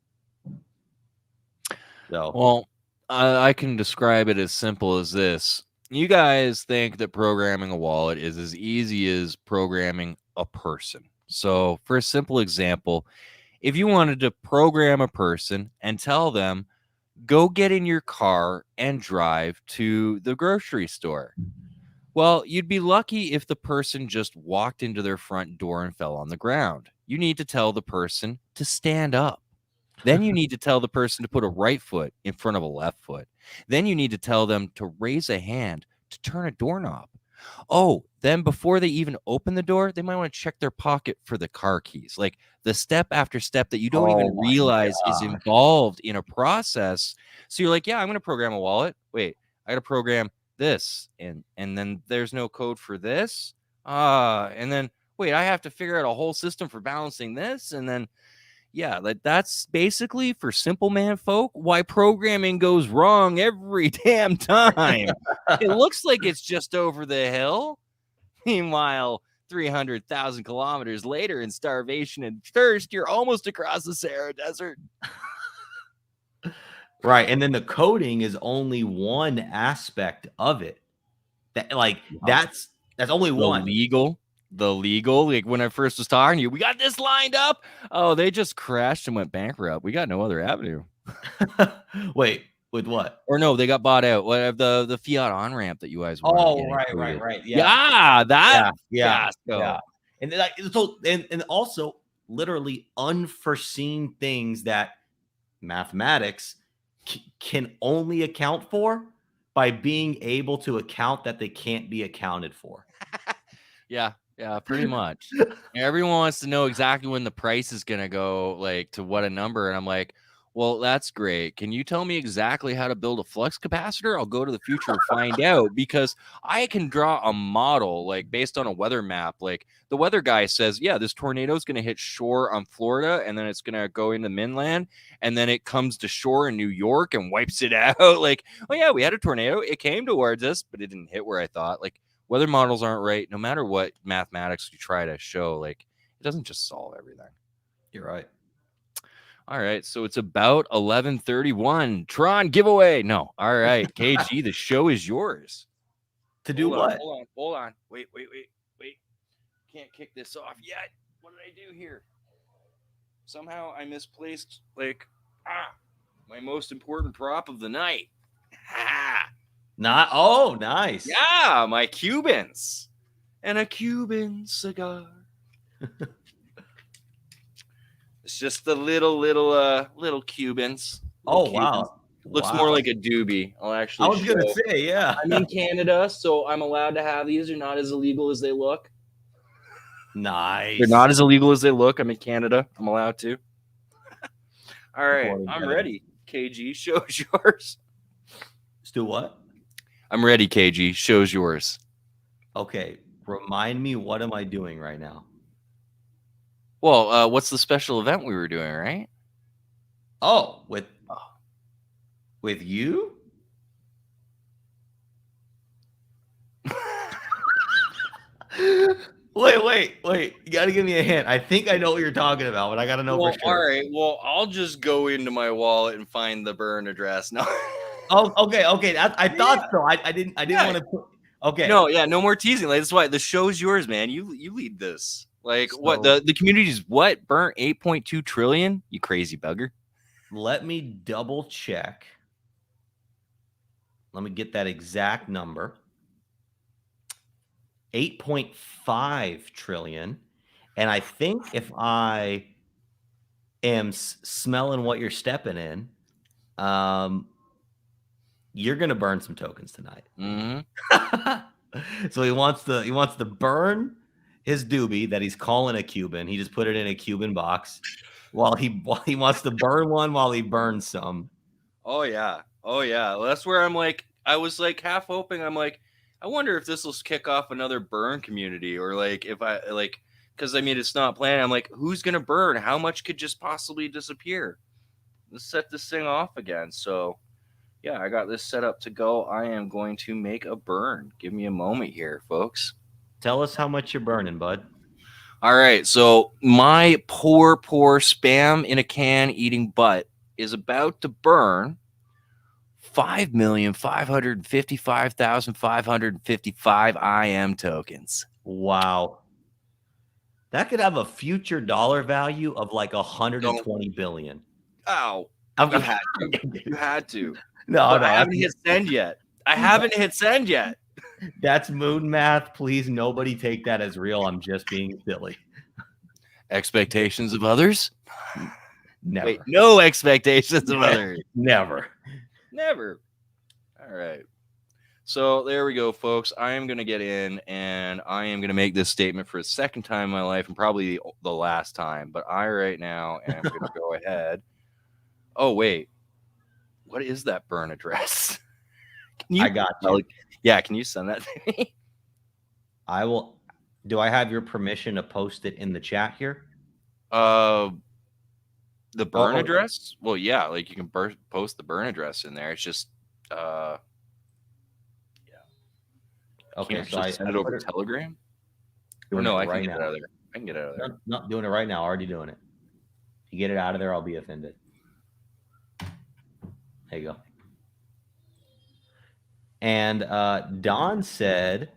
[SPEAKER 2] So,
[SPEAKER 1] Well, I can describe it as simple as this. You guys think that programming a wallet is as easy as programming a person. So, for a simple example, if you wanted to program a person and tell them, go get in your car and drive to the grocery store. Well, you'd be lucky if the person just walked into their front door and fell on the ground. You need to tell the person to stand up. Then you need to tell the person to put a right foot in front of a left foot. Then you need to tell them to raise a hand to turn a doorknob. Oh, then before they even open the door, they might want to check their pocket for the car keys. Like the step after step that you don't
[SPEAKER 2] oh
[SPEAKER 1] even
[SPEAKER 2] my
[SPEAKER 1] realize is
[SPEAKER 2] gosh.
[SPEAKER 1] involved in a process. So you're like, yeah, I'm going to program a wallet. Wait, I got to program this, and then there's no code for this. And then wait, I have to figure out a whole system for balancing this, and then yeah, that's basically for simple man folk why programming goes wrong every damn time. It looks like it's just over the hill. Meanwhile, 300,000 kilometers later in starvation and thirst, you're almost across the Sahara Desert.
[SPEAKER 2] Right, and then the coding is only one aspect of it. That like that's only one.
[SPEAKER 1] The legal, like when I first was talking to you, we got this lined up. Oh, they just crashed and went bankrupt. We got no other avenue.
[SPEAKER 2] Wait, with what?
[SPEAKER 1] Or no, they got bought out. What the fiat on ramp that you guys wanted to
[SPEAKER 2] Oh,
[SPEAKER 1] get included?
[SPEAKER 2] right. Yeah.
[SPEAKER 1] Yeah, that
[SPEAKER 2] Yeah.
[SPEAKER 1] fiasco.
[SPEAKER 2] And then, like, so and also literally unforeseen things that mathematics can only account for by being able to account that they can't be accounted for.
[SPEAKER 1] Yeah, pretty much. Everyone wants to know exactly when the price is gonna go, like, to what a number, and I'm like, "Well, that's great. Can you tell me exactly how to build a flux capacitor? I'll go to the future and find out, because I can draw a model, like, based on a weather map. Like, the weather guy says, "Yeah, this tornado is gonna hit shore on Florida, and then it's gonna go into mainland, and then it comes to shore in New York and wipes it out." Like, "Oh, yeah, we had a tornado. It came towards us, but it didn't hit where I thought." Like, weather models aren't right no matter what mathematics you try to show. Like, it doesn't just solve everything.
[SPEAKER 2] You're right.
[SPEAKER 1] All right, so it's about 11:31. Tron giveaway. No. All right, KG, the show is yours.
[SPEAKER 2] To do what?
[SPEAKER 1] Hold on. Wait. Can't kick this off yet. What did I do here? Somehow I misplaced, like, my most important prop of the night.
[SPEAKER 2] Not nice.
[SPEAKER 1] Yeah, my Cubans and a Cuban cigar. It's just the little Cubans.
[SPEAKER 2] Oh, wow.
[SPEAKER 1] Looks
[SPEAKER 2] Wow.
[SPEAKER 1] more like a doobie. I'll actually.
[SPEAKER 2] I was gonna say, yeah.
[SPEAKER 1] I'm in Canada, so I'm allowed to have these. They're not as illegal as they look.
[SPEAKER 2] Nice.
[SPEAKER 1] They're not as illegal as they look. I'm in Canada. I'm allowed to. All right, I'm ready. KG, show's yours.
[SPEAKER 2] Let's do what?
[SPEAKER 1] I'm ready, KG. Show's yours.
[SPEAKER 2] Okay, remind me, what am I doing right now?
[SPEAKER 1] Well, what's the special event we were doing, right?
[SPEAKER 2] Oh, with you? Wait. You got to give me a hint. I think I know what you're talking about, but I got to know for sure.
[SPEAKER 1] All right. Well, I'll just go into my wallet and find the burn address. No.
[SPEAKER 2] Oh, okay. I thought so. I didn't want to put. Okay.
[SPEAKER 1] No, yeah, no more teasing. Like, that's why the show's yours, man. You lead this. Like,
[SPEAKER 2] So,
[SPEAKER 1] what the community's what burnt 8.2 trillion? You crazy bugger.
[SPEAKER 2] Let me double check. Let me get that exact number. 8.5 trillion. And I think if I am smelling what you're stepping in, you're gonna burn some tokens tonight.
[SPEAKER 1] Mm-hmm.
[SPEAKER 2] So he wants to burn his doobie that he's calling a Cuban. He just put it in a Cuban box while he wants to burn one while he burns some.
[SPEAKER 1] Oh yeah. Well, that's where I'm like, I was like half hoping. I'm like, I wonder if this will kick off another burn community, or like if I like, because I mean it's not planned. I'm like, who's gonna burn? How much could just possibly disappear? Let's set this thing off again. So yeah, I got this set up to go. I am going to make a burn. Give me a moment here, folks.
[SPEAKER 2] Tell us how much you're burning, bud.
[SPEAKER 1] All right. So my poor spam in a can eating butt is about to burn 5,555,555 IM tokens.
[SPEAKER 2] Wow. That could have a future dollar value of like 120 billion.
[SPEAKER 1] Oh,
[SPEAKER 2] I'm
[SPEAKER 1] you had to. You had to.
[SPEAKER 2] No,
[SPEAKER 1] But I
[SPEAKER 2] no,
[SPEAKER 1] haven't hit send yet. I haven't hit send yet.
[SPEAKER 2] that's moon math. Please, nobody take that as real. I'm just being silly.
[SPEAKER 1] Expectations of others?
[SPEAKER 2] Never.
[SPEAKER 1] Wait, no expectations of others.
[SPEAKER 2] Never.
[SPEAKER 1] Never. All right. So there we go, folks. I am going to get in and I am going to make this statement for a second time in my life and probably the last time. But I right now am going to go ahead. Oh, wait. What is that burn address?
[SPEAKER 2] I got you.
[SPEAKER 1] Yeah, can you send that to me?
[SPEAKER 2] I will. Do I have your permission to post it in the chat here?
[SPEAKER 1] The burn
[SPEAKER 2] Oh,
[SPEAKER 1] address? Well, yeah, like you can post the burn address in there. It's just yeah.
[SPEAKER 2] okay.
[SPEAKER 1] Can you
[SPEAKER 2] So
[SPEAKER 1] actually send it over Telegram? Or
[SPEAKER 2] doing
[SPEAKER 1] no,
[SPEAKER 2] it
[SPEAKER 1] I can
[SPEAKER 2] right
[SPEAKER 1] get
[SPEAKER 2] now.
[SPEAKER 1] it out of there. I can get it out of there.
[SPEAKER 2] Not doing it right now. Already doing it. If you get it out of there, I'll be offended. There you go. And Don said,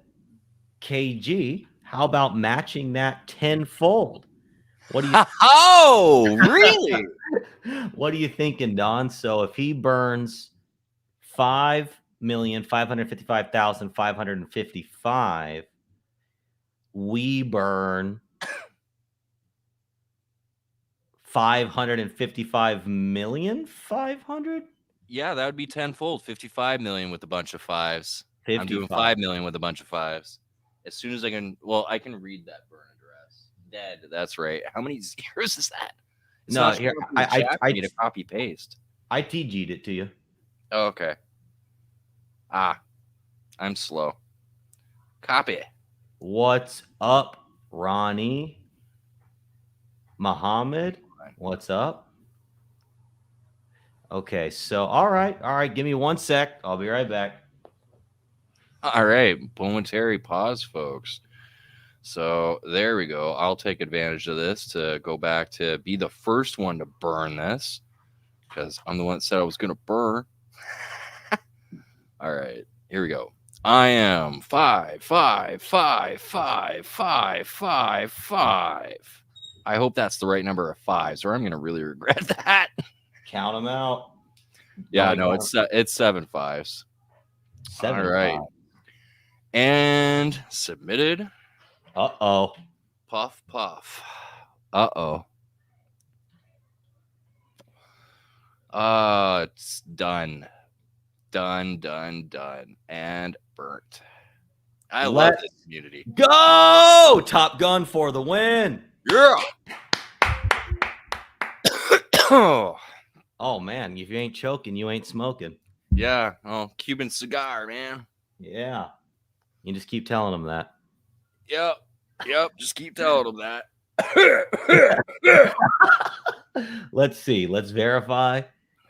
[SPEAKER 2] KG, how about matching that tenfold? What do you
[SPEAKER 1] Oh, really?
[SPEAKER 2] what are you thinking, Don? So if he burns 5,555,555, we burn 555,500,000.
[SPEAKER 1] Yeah, that would be tenfold. 55 million with a bunch of fives. I'm doing
[SPEAKER 2] 55.
[SPEAKER 1] 5 million with a bunch of fives. As soon as I can, well, I can read that burn address. Dead. That's right. How many zeros is that? It's
[SPEAKER 2] No,
[SPEAKER 1] not
[SPEAKER 2] here
[SPEAKER 1] showing up in the chat for me to copy paste.
[SPEAKER 2] I TG'd it to you.
[SPEAKER 1] Oh, okay. I'm slow. Copy.
[SPEAKER 2] What's up, Ronnie? Muhammad, what's up? Okay, so all right. Give me 1 sec. I'll be right back.
[SPEAKER 1] All right, momentary pause, folks. So there we go. I'll take advantage of this to go back to be the first one to burn this because I'm the one that said I was going to burn. All right, here we go. I am 5. I hope that's the right number of fives, or I'm going to really regret that.
[SPEAKER 2] Count them out.
[SPEAKER 1] Yeah, no, it's 7 fives.
[SPEAKER 2] 7
[SPEAKER 1] All right.
[SPEAKER 2] fives.
[SPEAKER 1] And submitted.
[SPEAKER 2] Uh-oh.
[SPEAKER 1] Puff, puff. Uh-oh. It's done. Done. And burnt. I love this community.
[SPEAKER 2] Go! Top Gun for the win.
[SPEAKER 1] Yeah.
[SPEAKER 2] Oh, man. If you ain't choking, you ain't smoking.
[SPEAKER 1] Yeah. Oh, Cuban cigar, man.
[SPEAKER 2] Yeah. You just keep telling them that.
[SPEAKER 1] Yep. Just keep telling them that.
[SPEAKER 2] Let's see. Let's verify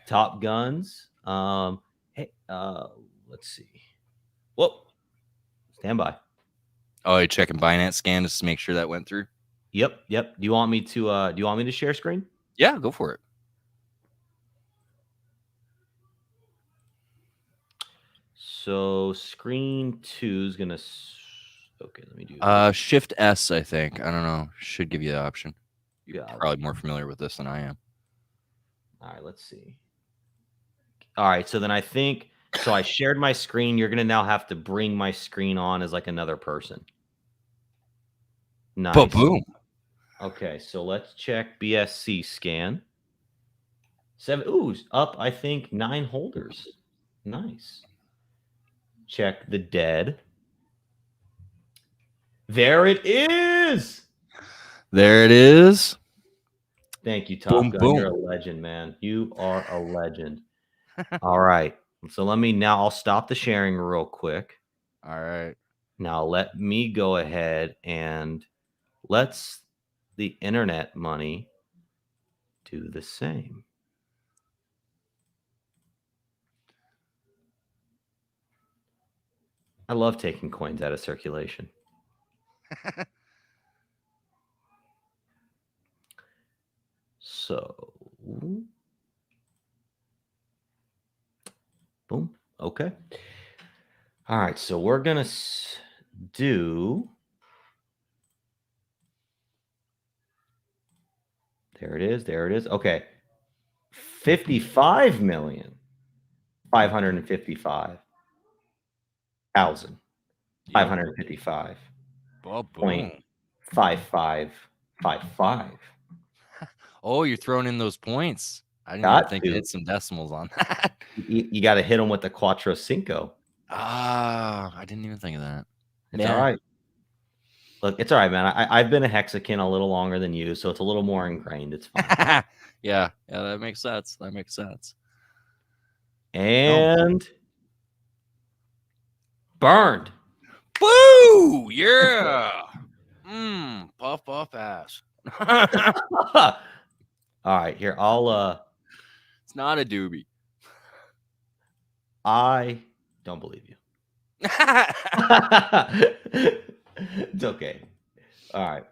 [SPEAKER 2] Top Guns. Hey, let's see. Whoop. Stand by.
[SPEAKER 1] Oh, you're checking Binance scan just to make sure that went through?
[SPEAKER 2] Yep. Do you want me to share screen?
[SPEAKER 1] Yeah, go for it.
[SPEAKER 2] So screen 2 is gonna. Okay, let me do.
[SPEAKER 1] Shift S, I think. I don't know. Should give you the option. You're
[SPEAKER 2] Yeah.
[SPEAKER 1] probably more familiar with this than I am.
[SPEAKER 2] All right, let's see. All right, so then I think so. I shared my screen. You're gonna now have to bring my screen on as like another person. Nice.
[SPEAKER 1] Boom.
[SPEAKER 2] Okay, so let's check BSC scan. 7. Ooh, up. I think 9 holders. Nice. Check the dead. There it is.
[SPEAKER 1] There it is.
[SPEAKER 2] Thank you, Top Gun. You're a legend, man. You are a legend. All right. So I'll stop the sharing real quick.
[SPEAKER 1] All right.
[SPEAKER 2] Now let me go ahead and let's the internet money do the same. I love taking coins out of circulation. Okay. All right. So we're going to do. There it is. There it is. Okay. 55,555,555.
[SPEAKER 1] Oh,
[SPEAKER 2] Point
[SPEAKER 1] boom.
[SPEAKER 2] 5555.
[SPEAKER 1] Oh, you're throwing in those points. I didn't even
[SPEAKER 2] Got
[SPEAKER 1] think to
[SPEAKER 2] to.
[SPEAKER 1] hit some decimals on that.
[SPEAKER 2] You got to hit them with the Quattro Cinco.
[SPEAKER 1] Ah, I didn't even think of that.
[SPEAKER 2] It's all
[SPEAKER 1] Yeah.
[SPEAKER 2] right. Look, it's all right, man. I've been a Hexakin a little longer than you, so it's a little more ingrained. It's fine.
[SPEAKER 1] Yeah, that makes sense. That makes sense. No.
[SPEAKER 2] And burned.
[SPEAKER 1] Boo! Yeah. Puff puff ass.
[SPEAKER 2] All right, here.
[SPEAKER 1] It's not a doobie.
[SPEAKER 2] I don't believe you. It's okay. All right.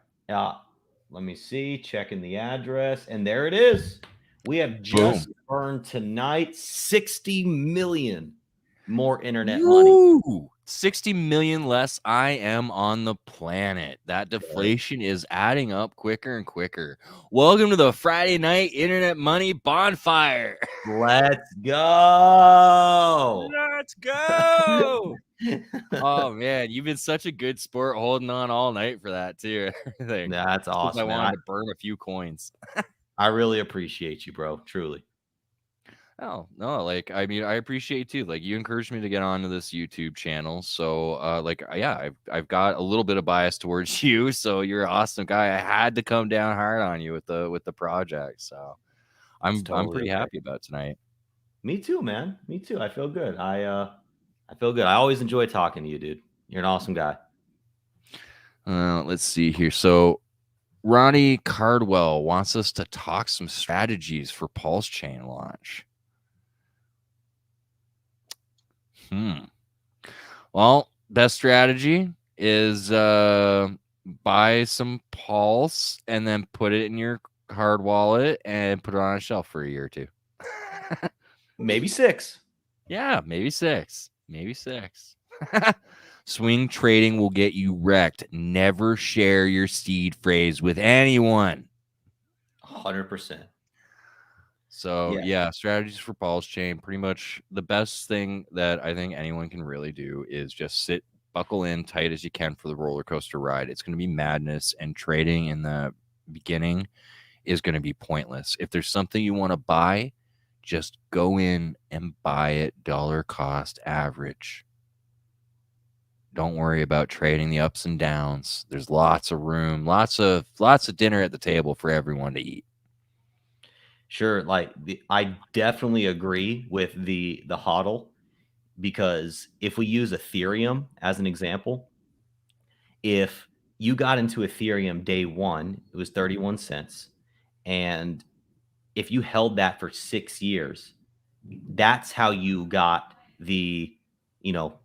[SPEAKER 2] Let me see. Checking the address, and there it is. We have just
[SPEAKER 1] Boom.
[SPEAKER 2] earned tonight 60 million more internet money.
[SPEAKER 1] Woo! 60 million less I am on the planet. That deflation is adding up quicker and quicker. Welcome to the Friday night internet money bonfire.
[SPEAKER 2] Let's go.
[SPEAKER 1] Let's go. Oh man, you've been such a good sport holding on all night for that too. Everything.
[SPEAKER 2] That's
[SPEAKER 1] Because I
[SPEAKER 2] awesome, man.
[SPEAKER 1] wanted to burn a few coins.
[SPEAKER 2] I really appreciate you, bro. Truly.
[SPEAKER 1] Oh, no, like, I mean, I appreciate you too. Like, you encouraged me to get onto this YouTube channel. So, yeah, I've got a little bit of bias towards you. So you're an awesome guy. I had to come down hard on you with the project. So
[SPEAKER 2] It's
[SPEAKER 1] I'm
[SPEAKER 2] totally
[SPEAKER 1] pretty
[SPEAKER 2] okay.
[SPEAKER 1] happy about tonight.
[SPEAKER 2] Me too, man. Me too. I feel good. I feel good. I always enjoy talking to you, dude. You're an awesome guy.
[SPEAKER 1] Let's see here. So Ronnie Cardwell wants us to talk some strategies for Pulse Chain launch. Well, best strategy is buy some Pulse and then put it in your hard wallet and put it on a shelf for a year or two.
[SPEAKER 2] Maybe 6.
[SPEAKER 1] Yeah, maybe 6. Maybe 6. Swing trading will get you wrecked. Never share your seed phrase with anyone.
[SPEAKER 2] 100%.
[SPEAKER 1] So yeah, strategies for Pulse Chain. Pretty much the best thing that I think anyone can really do is just buckle in tight as you can for the roller coaster ride. It's going to be madness, and trading in the beginning is going to be pointless. If there's something you want to buy, just go in and buy it dollar cost average. Don't worry about trading the ups and downs. There's lots of room, lots of dinner at the table for everyone to eat.
[SPEAKER 2] Sure, like I definitely agree with the hodl, because if we use Ethereum as an example, if you got into Ethereum day 1, it was 31 cents, and if you held that for 6 years, that's how you got the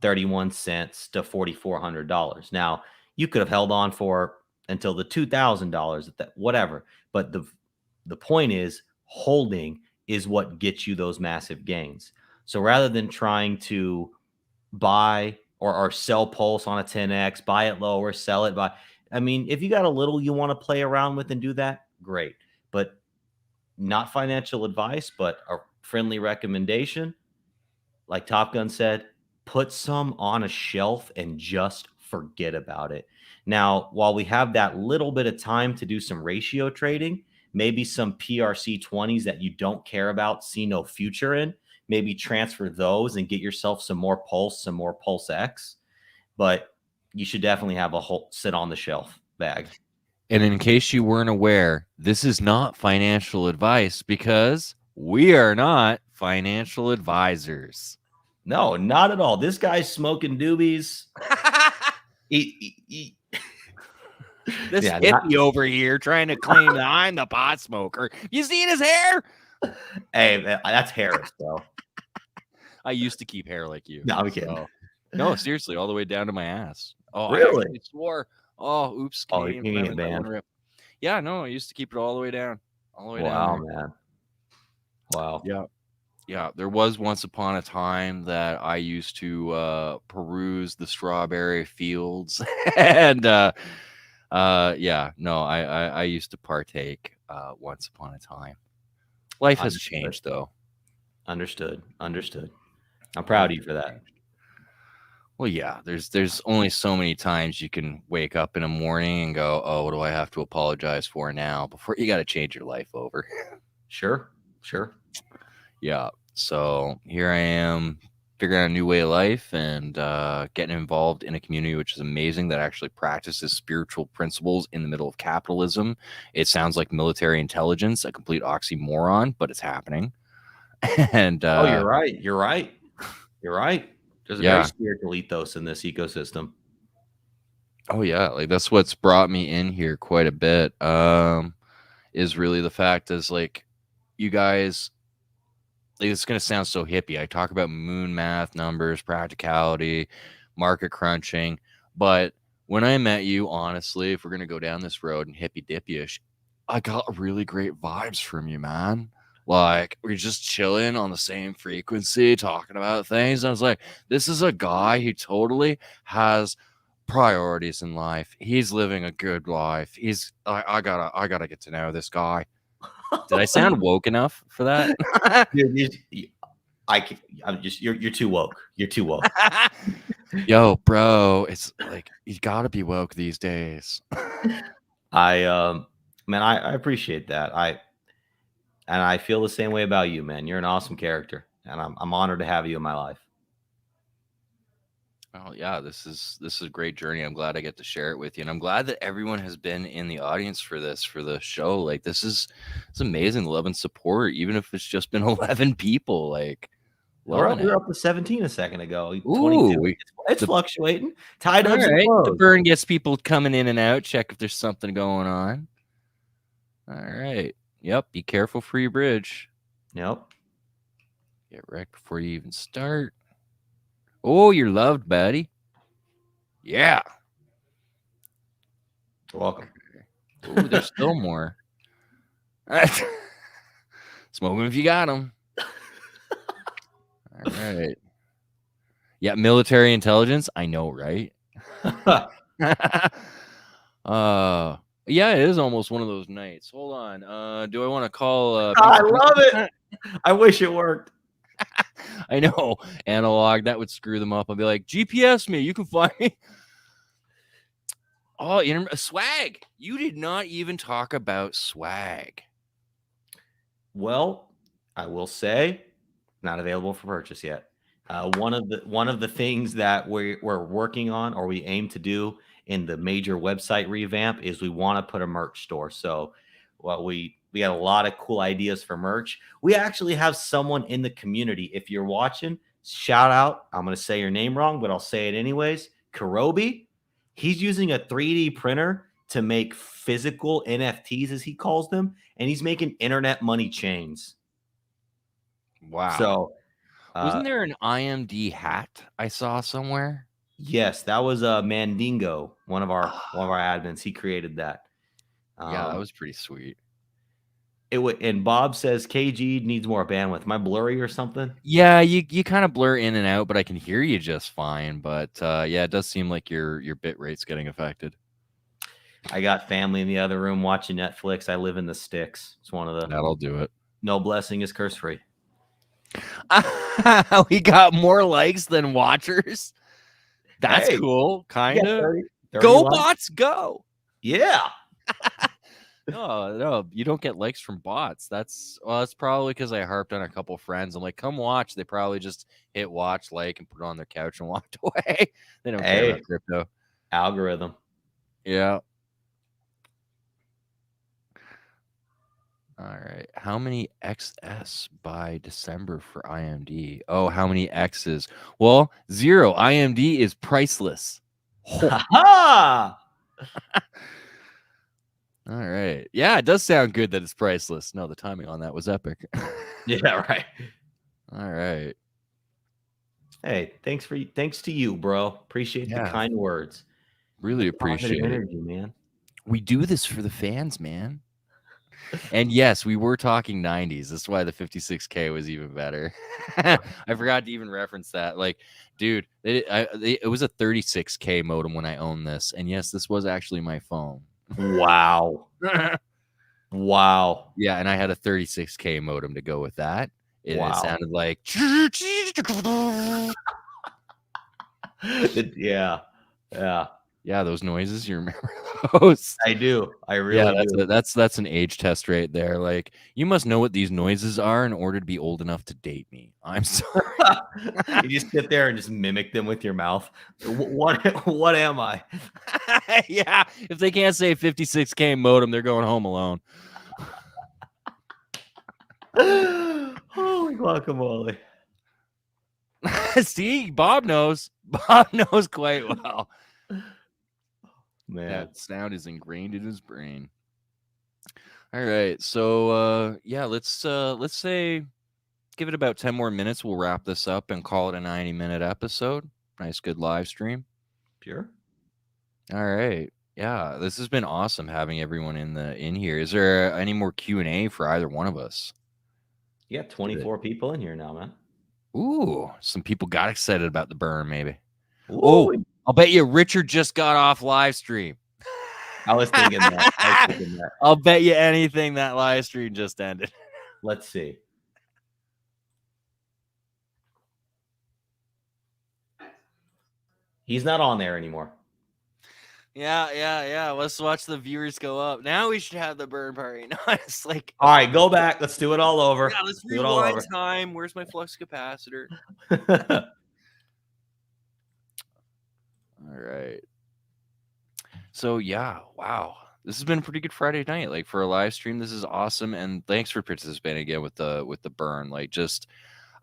[SPEAKER 2] 31 cents to $4,400. Now, you could have held on for until the $2,000, whatever, but the point is, holding is what gets you those massive gains. So rather than trying to buy or sell Pulse on a 10x, buy it lower, sell it, I mean, if you got a little you want to play around with and do that, great. But not financial advice, but a friendly recommendation. Like Top Gun said, put some on a shelf and just forget about it. Now, while we have that little bit of time to do some ratio trading, maybe some PRC 20s that you don't care about, see no future in, maybe transfer those and get yourself some more Pulse X. But you should definitely have a whole sit on the shelf bag.
[SPEAKER 1] And in case you weren't aware, this is not financial advice because we are not financial advisors.
[SPEAKER 2] No, not at all. This guy's smoking doobies.
[SPEAKER 1] This hippie over here trying to claim that I'm the pot smoker. You seen his hair?
[SPEAKER 2] Hey, that's Harris, bro.
[SPEAKER 1] I used to keep hair like you.
[SPEAKER 2] No, I'm kidding.
[SPEAKER 1] No, seriously, all the way down to my ass. Oh,
[SPEAKER 2] really?
[SPEAKER 1] I actually swore. Oh, oops, Canadian
[SPEAKER 2] band.
[SPEAKER 1] Yeah, no, I used to keep it all the way down. All the way down.
[SPEAKER 2] Wow, man. Wow.
[SPEAKER 1] Yeah. Yeah, there was once upon a time that I used to peruse the strawberry fields, and yeah, no, I used to partake once upon a time. Life has
[SPEAKER 2] Understood.
[SPEAKER 1] changed, though.
[SPEAKER 2] Understood. Understood. I'm proud
[SPEAKER 1] Life
[SPEAKER 2] of you
[SPEAKER 1] has
[SPEAKER 2] for that.
[SPEAKER 1] changed. Well, yeah, there's only so many times you can wake up in a morning and go, "Oh, what do I have to apologize for now?" Before you got to change your life over.
[SPEAKER 2] Sure. Sure.
[SPEAKER 1] Yeah. So here I am figuring out a new way of life and getting involved in a community which is amazing that actually practices spiritual principles in the middle of capitalism. It sounds like military intelligence, a complete oxymoron, but it's happening. And
[SPEAKER 2] Oh, you're right. You're right. You're right. There's a very
[SPEAKER 1] yeah.
[SPEAKER 2] spiritual ethos in this ecosystem.
[SPEAKER 1] Oh yeah, like that's what's brought me in here quite a bit. Is really the fact is like you guys, like, it's going to sound so hippie. I talk about moon math, numbers, practicality, market crunching. But when I met you, honestly, if we're going to go down this road and hippie dippy-ish, I got really great vibes from you, man. Like, we're just chilling on the same frequency, talking about things. I was like, this is a guy who totally has priorities in life. He's living a good life. I gotta get to know this guy. Did I sound woke enough for that?
[SPEAKER 2] Dude, I'm just you're too woke. You're too woke.
[SPEAKER 1] Yo, bro, it's like you gotta be woke these days.
[SPEAKER 2] I man, I appreciate that. I feel the same way about you, man. You're an awesome character, and I'm honored to have you in my life.
[SPEAKER 1] Oh yeah, this is a great journey. I'm glad I get to share it with you, and I'm glad that everyone has been in the audience for this for the show. Like it's amazing the love and support, even if it's just been 11 people. Like loving
[SPEAKER 2] We were
[SPEAKER 1] it.
[SPEAKER 2] up to 17 a second ago.
[SPEAKER 1] Ooh,
[SPEAKER 2] 22. It's
[SPEAKER 1] the
[SPEAKER 2] fluctuating. Tide
[SPEAKER 1] all
[SPEAKER 2] ebbs and
[SPEAKER 1] right. The
[SPEAKER 2] flows.
[SPEAKER 1] burn gets people coming in and out. Check if there's something going on. All right. Yep. Be careful for your bridge.
[SPEAKER 2] Yep.
[SPEAKER 1] Get wrecked before you even start. Oh, you're loved, buddy. Yeah.
[SPEAKER 2] You're welcome.
[SPEAKER 1] Ooh, there's still more. Smoke 'em if you got them. All right. Yeah, military intelligence. I know, right? uh, yeah, it is almost one of those nights. Hold on. Do I want to call
[SPEAKER 2] I
[SPEAKER 1] people?
[SPEAKER 2] love it. I wish it worked.
[SPEAKER 1] I know analog that would screw them up. I'll be like, GPS me. You can find me. Oh, swag. You did not even talk about swag.
[SPEAKER 2] Well, I will say, not available for purchase yet. One of the things that we're working on, or we aim to do in the major website revamp, is we want to put a merch store. So, well, we got a lot of cool ideas for merch. We actually have someone in the community. If you're watching, shout out. I'm going to say your name wrong, but I'll say it anyways. Karobi. He's using a 3D printer to make physical NFTs, as he calls them, and he's making internet money chains.
[SPEAKER 1] Wow.
[SPEAKER 2] So,
[SPEAKER 1] Wasn't there an IMD hat I saw somewhere?
[SPEAKER 2] yes, that was Mandingo, one of our admins. He created that.
[SPEAKER 1] Yeah, that
[SPEAKER 2] Um,
[SPEAKER 1] was pretty sweet.
[SPEAKER 2] it would, and Bob says KG needs more bandwidth. Am I blurry or something?
[SPEAKER 1] Yeah, you kind of blur in and out, but I can hear you just fine. But yeah, it does seem like your bit rate's getting affected.
[SPEAKER 2] I got family in the other room watching Netflix. I live in the sticks. It's one of the
[SPEAKER 1] That'll do it.
[SPEAKER 2] no blessing is curse free.
[SPEAKER 1] We got more likes than watchers. That's
[SPEAKER 2] Hey,
[SPEAKER 1] cool,
[SPEAKER 2] you
[SPEAKER 1] kind
[SPEAKER 2] got
[SPEAKER 1] of.
[SPEAKER 2] 30
[SPEAKER 1] Go
[SPEAKER 2] likes.
[SPEAKER 1] bots, go!
[SPEAKER 2] Yeah.
[SPEAKER 1] No, you don't get likes from bots. That's probably because I harped on a couple friends. I'm like, come watch. They probably just hit watch, like, and put it on their couch and walked away. They don't care about
[SPEAKER 2] Hey,
[SPEAKER 1] crypto.
[SPEAKER 2] algorithm.
[SPEAKER 1] Yeah. All right. How many XS by December for IMD? Oh, how many X's? Well, 0. IMD is priceless.
[SPEAKER 2] Ha ha!
[SPEAKER 1] All right. Yeah, it does sound good that it's priceless. No, the timing on that was epic.
[SPEAKER 2] Yeah, right.
[SPEAKER 1] All right.
[SPEAKER 2] Hey, thanks to you, bro. Appreciate the
[SPEAKER 1] Yeah,
[SPEAKER 2] kind words.
[SPEAKER 1] really
[SPEAKER 2] The positive
[SPEAKER 1] appreciate it.
[SPEAKER 2] energy, man.
[SPEAKER 1] We do this for the fans, man. And yes, we were talking 90s. That's why the 56K was even better. I forgot to even reference that. Like, dude, it was a 36K modem when I owned this. And yes, this was actually my phone.
[SPEAKER 2] Wow. Wow.
[SPEAKER 1] Yeah, and I had a 36K modem to go with that. It
[SPEAKER 2] Wow.
[SPEAKER 1] sounded like
[SPEAKER 2] Yeah. Yeah.
[SPEAKER 1] yeah, those noises. You remember those?
[SPEAKER 2] I do. I
[SPEAKER 1] Yeah,
[SPEAKER 2] really do.
[SPEAKER 1] that's an age test right there. Like, you must know what these noises are in order to be old enough to date me. I'm sorry.
[SPEAKER 2] You just sit there and just mimic them with your mouth. What am I?
[SPEAKER 1] Yeah, if they can't say 56K modem, they're going home alone.
[SPEAKER 2] Holy guacamole.
[SPEAKER 1] See, Bob knows. Bob knows quite well.
[SPEAKER 2] Man.
[SPEAKER 1] That sound is ingrained in his brain. All right, so yeah, let's say give it about 10 more minutes. We'll wrap this up and call it a 90-minute episode. Nice, good live stream.
[SPEAKER 2] Pure.
[SPEAKER 1] All right. Yeah, this has been awesome having everyone in here. Is there any more Q&A for either one of us?
[SPEAKER 2] Yeah, 24 people in here now, man.
[SPEAKER 1] Ooh, some people got excited about the burn, maybe.
[SPEAKER 2] Ooh,
[SPEAKER 1] Oh, I'll bet you Richard just got off live stream.
[SPEAKER 2] I was thinking that.
[SPEAKER 1] I'll bet you anything that live stream just ended.
[SPEAKER 2] Let's see. He's not on there anymore.
[SPEAKER 1] Yeah. Let's watch the viewers go up. Now we should have the burn party. No, it's like,
[SPEAKER 2] all right, go back. Let's do it all over.
[SPEAKER 1] Yeah, let's rewind time. Where's my flux capacitor? All right. So yeah, wow. This has been a pretty good Friday night. Like, for a live stream, this is awesome. And thanks for participating again with the burn. Like, just,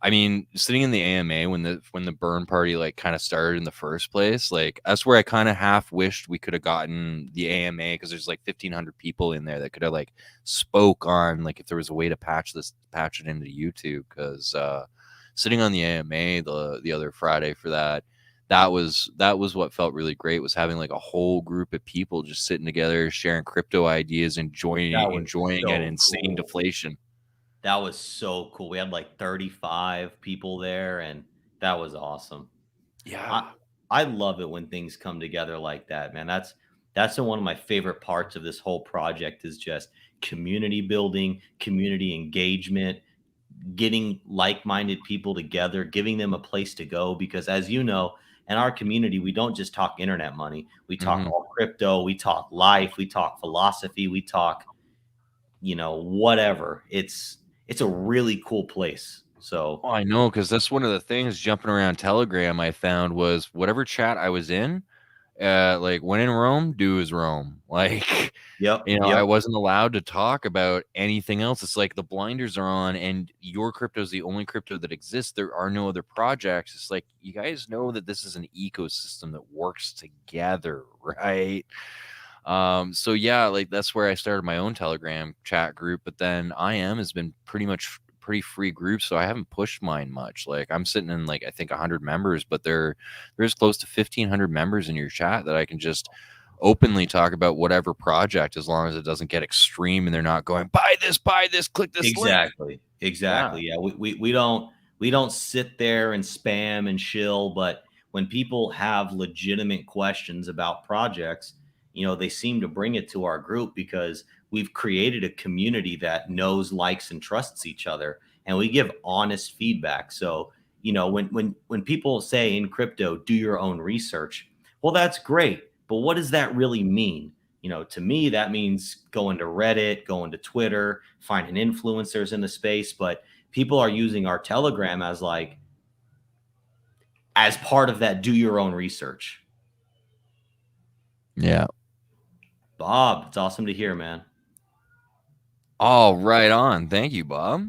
[SPEAKER 1] I mean, sitting in the AMA when the burn party like kind of started in the first place, like, that's where I kind of half wished we could have gotten the AMA, because there's like 1,500 people in there that could have like spoke on, like, if there was a way to patch it into YouTube. Because sitting on the AMA the other Friday for that was what felt really great, was having like a whole group of people just sitting together, sharing crypto ideas, enjoying an insane deflation.
[SPEAKER 2] That was so cool. We had like 35 people there, and that was awesome.
[SPEAKER 1] Yeah.
[SPEAKER 2] I love it when things come together like that, man. That's one of my favorite parts of this whole project, is just community building, community engagement, getting like-minded people together, giving them a place to go. Because as you know, in our community, we don't just talk internet money. We talk all crypto, we talk life, we talk philosophy, we talk, whatever. It's a really cool place. So
[SPEAKER 1] I know, because that's one of the things jumping around Telegram I found was whatever chat I was in, like, when in Rome, do as Rome. Like,
[SPEAKER 2] yep.
[SPEAKER 1] I wasn't allowed to talk about anything else. It's like the blinders are on, and your crypto is the only crypto that exists. There are no other projects. It's like, you guys know that this is an ecosystem that works together, right? So yeah, like, that's where I started my own Telegram chat group. But then IM has been pretty free group, so I haven't pushed mine much. Like, I'm sitting in, like, I think 100 members, but there's close to 1,500 members in your chat that I can just openly talk about whatever project, as long as it doesn't get extreme and they're not going, buy this, click this
[SPEAKER 2] Exactly.
[SPEAKER 1] link.
[SPEAKER 2] Exactly. Yeah. We don't sit there and spam and shill, but when people have legitimate questions about projects, they seem to bring it to our group, because we've created a community that knows, likes, and trusts each other, and we give honest feedback. So, when people say in crypto, do your own research, well, that's great, but what does that really mean? To me, that means going to Reddit, going to Twitter, finding influencers in the space. But people are using our Telegram as part of that do your own research.
[SPEAKER 1] Yeah.
[SPEAKER 2] Bob, it's awesome to hear, man.
[SPEAKER 1] All right on. Thank you, Bob.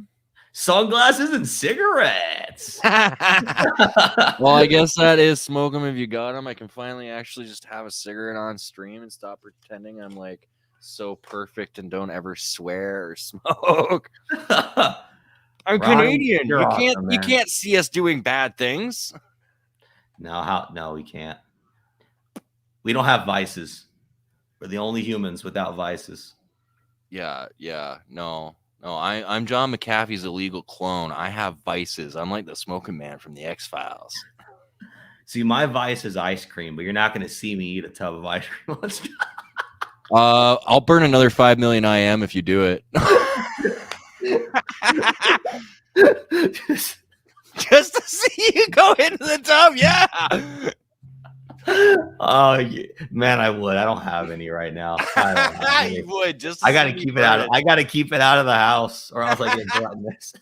[SPEAKER 2] Sunglasses and cigarettes.
[SPEAKER 1] Well, I guess that is smoke them if you got them. I can finally actually just have a cigarette on stream and stop pretending I'm like so perfect and don't ever swear or smoke. I'm Canadian. You can't see us doing bad things.
[SPEAKER 2] No, we can't. We don't have vices. We're the only humans without vices.
[SPEAKER 1] Yeah, no. I'm John McAfee's illegal clone. I have vices. I'm like the smoking man from the X-Files.
[SPEAKER 2] See, my vice is ice cream, but you're not going to see me eat a tub of ice cream.
[SPEAKER 1] I'll burn another 5 million IM if you do it. Just to see you go into the tub, yeah.
[SPEAKER 2] Oh man, I would. I don't have any right now. I don't have any.
[SPEAKER 1] You would just.
[SPEAKER 2] I got to keep it out. I got to keep it out of the house, or else I get gluttonous.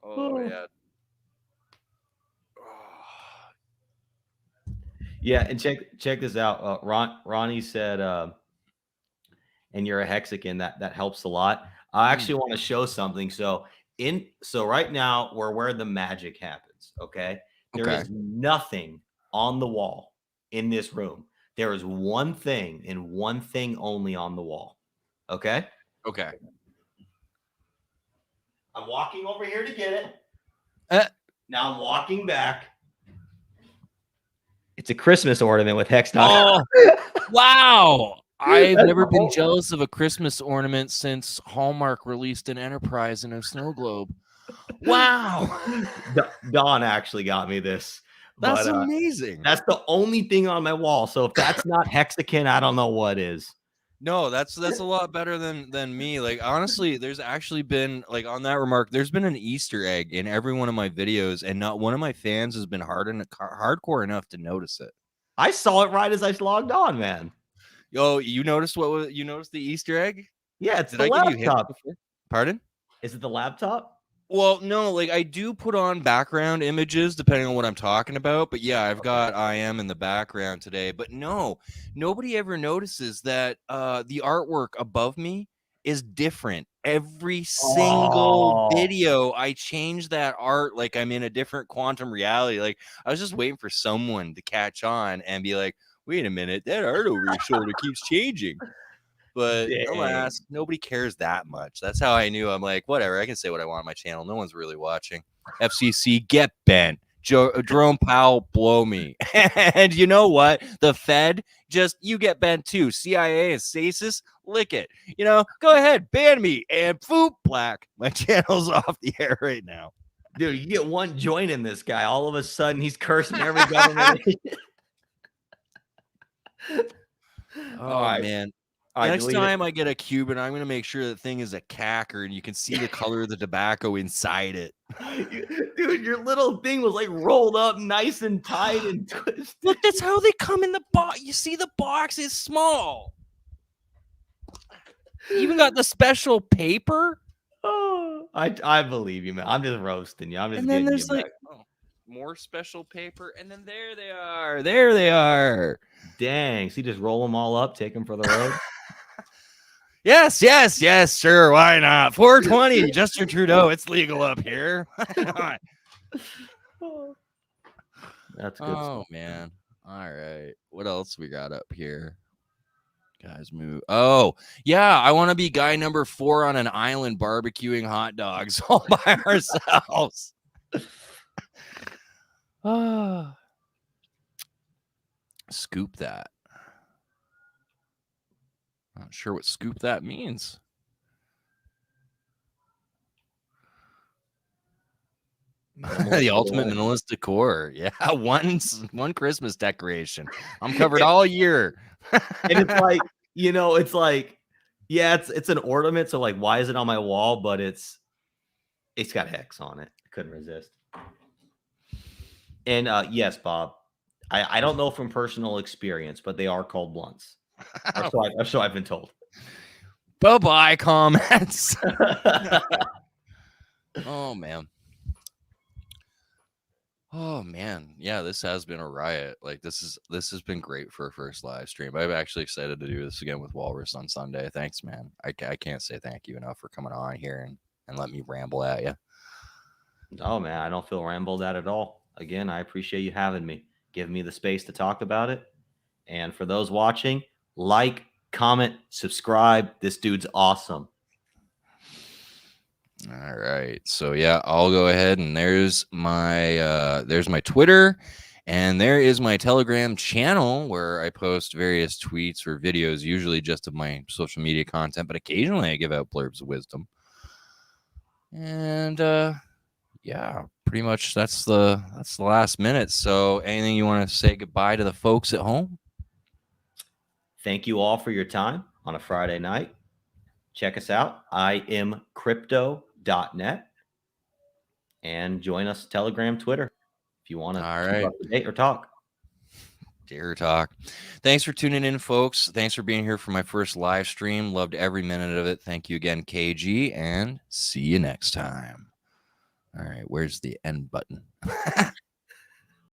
[SPEAKER 1] Oh yeah.
[SPEAKER 2] Yeah, and check this out. Ronnie said, "And you're a Hexican. That helps a lot." I actually want to show something. So right now we're where the magic happens. Okay, there is nothing on the wall in this room. There is one thing and one thing only on the wall. Okay.
[SPEAKER 1] Okay.
[SPEAKER 2] I'm walking over here to get it. Now I'm walking back. It's a Christmas ornament with hex.
[SPEAKER 1] Oh, wow. I've never been jealous of a Christmas ornament since Hallmark released an Enterprise in a snow globe. Wow.
[SPEAKER 2] Dawn actually got me this.
[SPEAKER 1] That's amazing.
[SPEAKER 2] That's the only thing on my wall. So if that's not Hexican, I don't know what is.
[SPEAKER 1] No, that's a lot better than me. Like, honestly, there's actually been, like, on that remark, there's been an Easter egg in every one of my videos, and not one of my fans has been hardcore enough to notice it.
[SPEAKER 2] I saw it right as I logged on, man.
[SPEAKER 1] Yo, you noticed the Easter egg?
[SPEAKER 2] Yeah, it's the laptop.
[SPEAKER 1] Pardon?
[SPEAKER 2] Is it the laptop?
[SPEAKER 1] Well, no, like, I do put on background images depending on what I'm talking about, but yeah, I've got IM in the background today. But no, nobody ever notices that the artwork above me is different. Every single video, I change that art like I'm in a different quantum reality. Like, I was just waiting for someone to catch on and be like, wait a minute, that art over your shoulder keeps changing. But alas, nobody cares that much. That's how I knew. I'm like, whatever, I can say what I want on my channel. No one's really watching. FCC, get bent. Jerome Powell, blow me. And you know what? The Fed, just, you get bent too. CIA and stasis, lick it. You know, go ahead, ban me. And foop, black. My channel's off the air right now.
[SPEAKER 2] Dude, you get one joint in this guy. All of a sudden, he's cursing every government.
[SPEAKER 1] Oh, man. Next time I get a Cuban, I'm going to make sure the thing is a cacker and you can see the color of the tobacco inside it.
[SPEAKER 2] Dude, your little thing was like rolled up nice and tight and twisted.
[SPEAKER 1] Look, that's how they come in the box. You see the box is small. You even got the special paper.
[SPEAKER 2] Oh, I believe you, man. I'm just roasting you. I'm just getting you back.
[SPEAKER 1] More special paper, and then there they are. There they are.
[SPEAKER 2] Dang. So you just roll them all up, take them for the road?
[SPEAKER 1] Yes, sure. Why not? 420, Justin Trudeau. It's legal up here. Why not?
[SPEAKER 2] That's good.
[SPEAKER 1] Oh, man. All right. What else we got up here? Guys move. Oh, yeah. I want to be guy number 4 on an island barbecuing hot dogs all by ourselves. Scoop that. Not sure what scoop that means. The ultimate minimalist decor. Yeah, one Christmas decoration. I'm covered all year.
[SPEAKER 2] And it's like, it's like, yeah, it's an ornament. So like, why is it on my wall? But it's got hex on it. I couldn't resist. And yes, Bob, I don't know from personal experience, but they are called blunts. So I've been told.
[SPEAKER 1] Bye-bye comments. Oh, man. Oh, man. Yeah, this has been a riot. Like, this has been great for a first live stream. I'm actually excited to do this again with Walrus on Sunday. Thanks, man. I can't say thank you enough for coming on here and let me ramble at you.
[SPEAKER 2] Oh, man, I don't feel rambled at all. Again, I appreciate you having me, giving me the space to talk about it. And for those watching, like, comment, subscribe. This dude's awesome.
[SPEAKER 1] All right. So yeah, I'll go ahead and there's my Twitter And there is my Telegram channel where I post various tweets or videos, usually just of my social media content, but occasionally I give out blurbs of wisdom. And yeah, pretty much that's the last minute. So anything you want to say goodbye to the folks at home?
[SPEAKER 2] Thank you all for your time on a Friday night. Check us out, imcrypto.net, and join us Telegram, Twitter if you want to
[SPEAKER 1] All
[SPEAKER 2] keep
[SPEAKER 1] right.
[SPEAKER 2] up to date or talk.
[SPEAKER 1] Dare talk. Thanks for tuning in, folks. Thanks for being here for my first live stream. Loved every minute of it. Thank you again, KG, and see you next time. All right, where's the end button?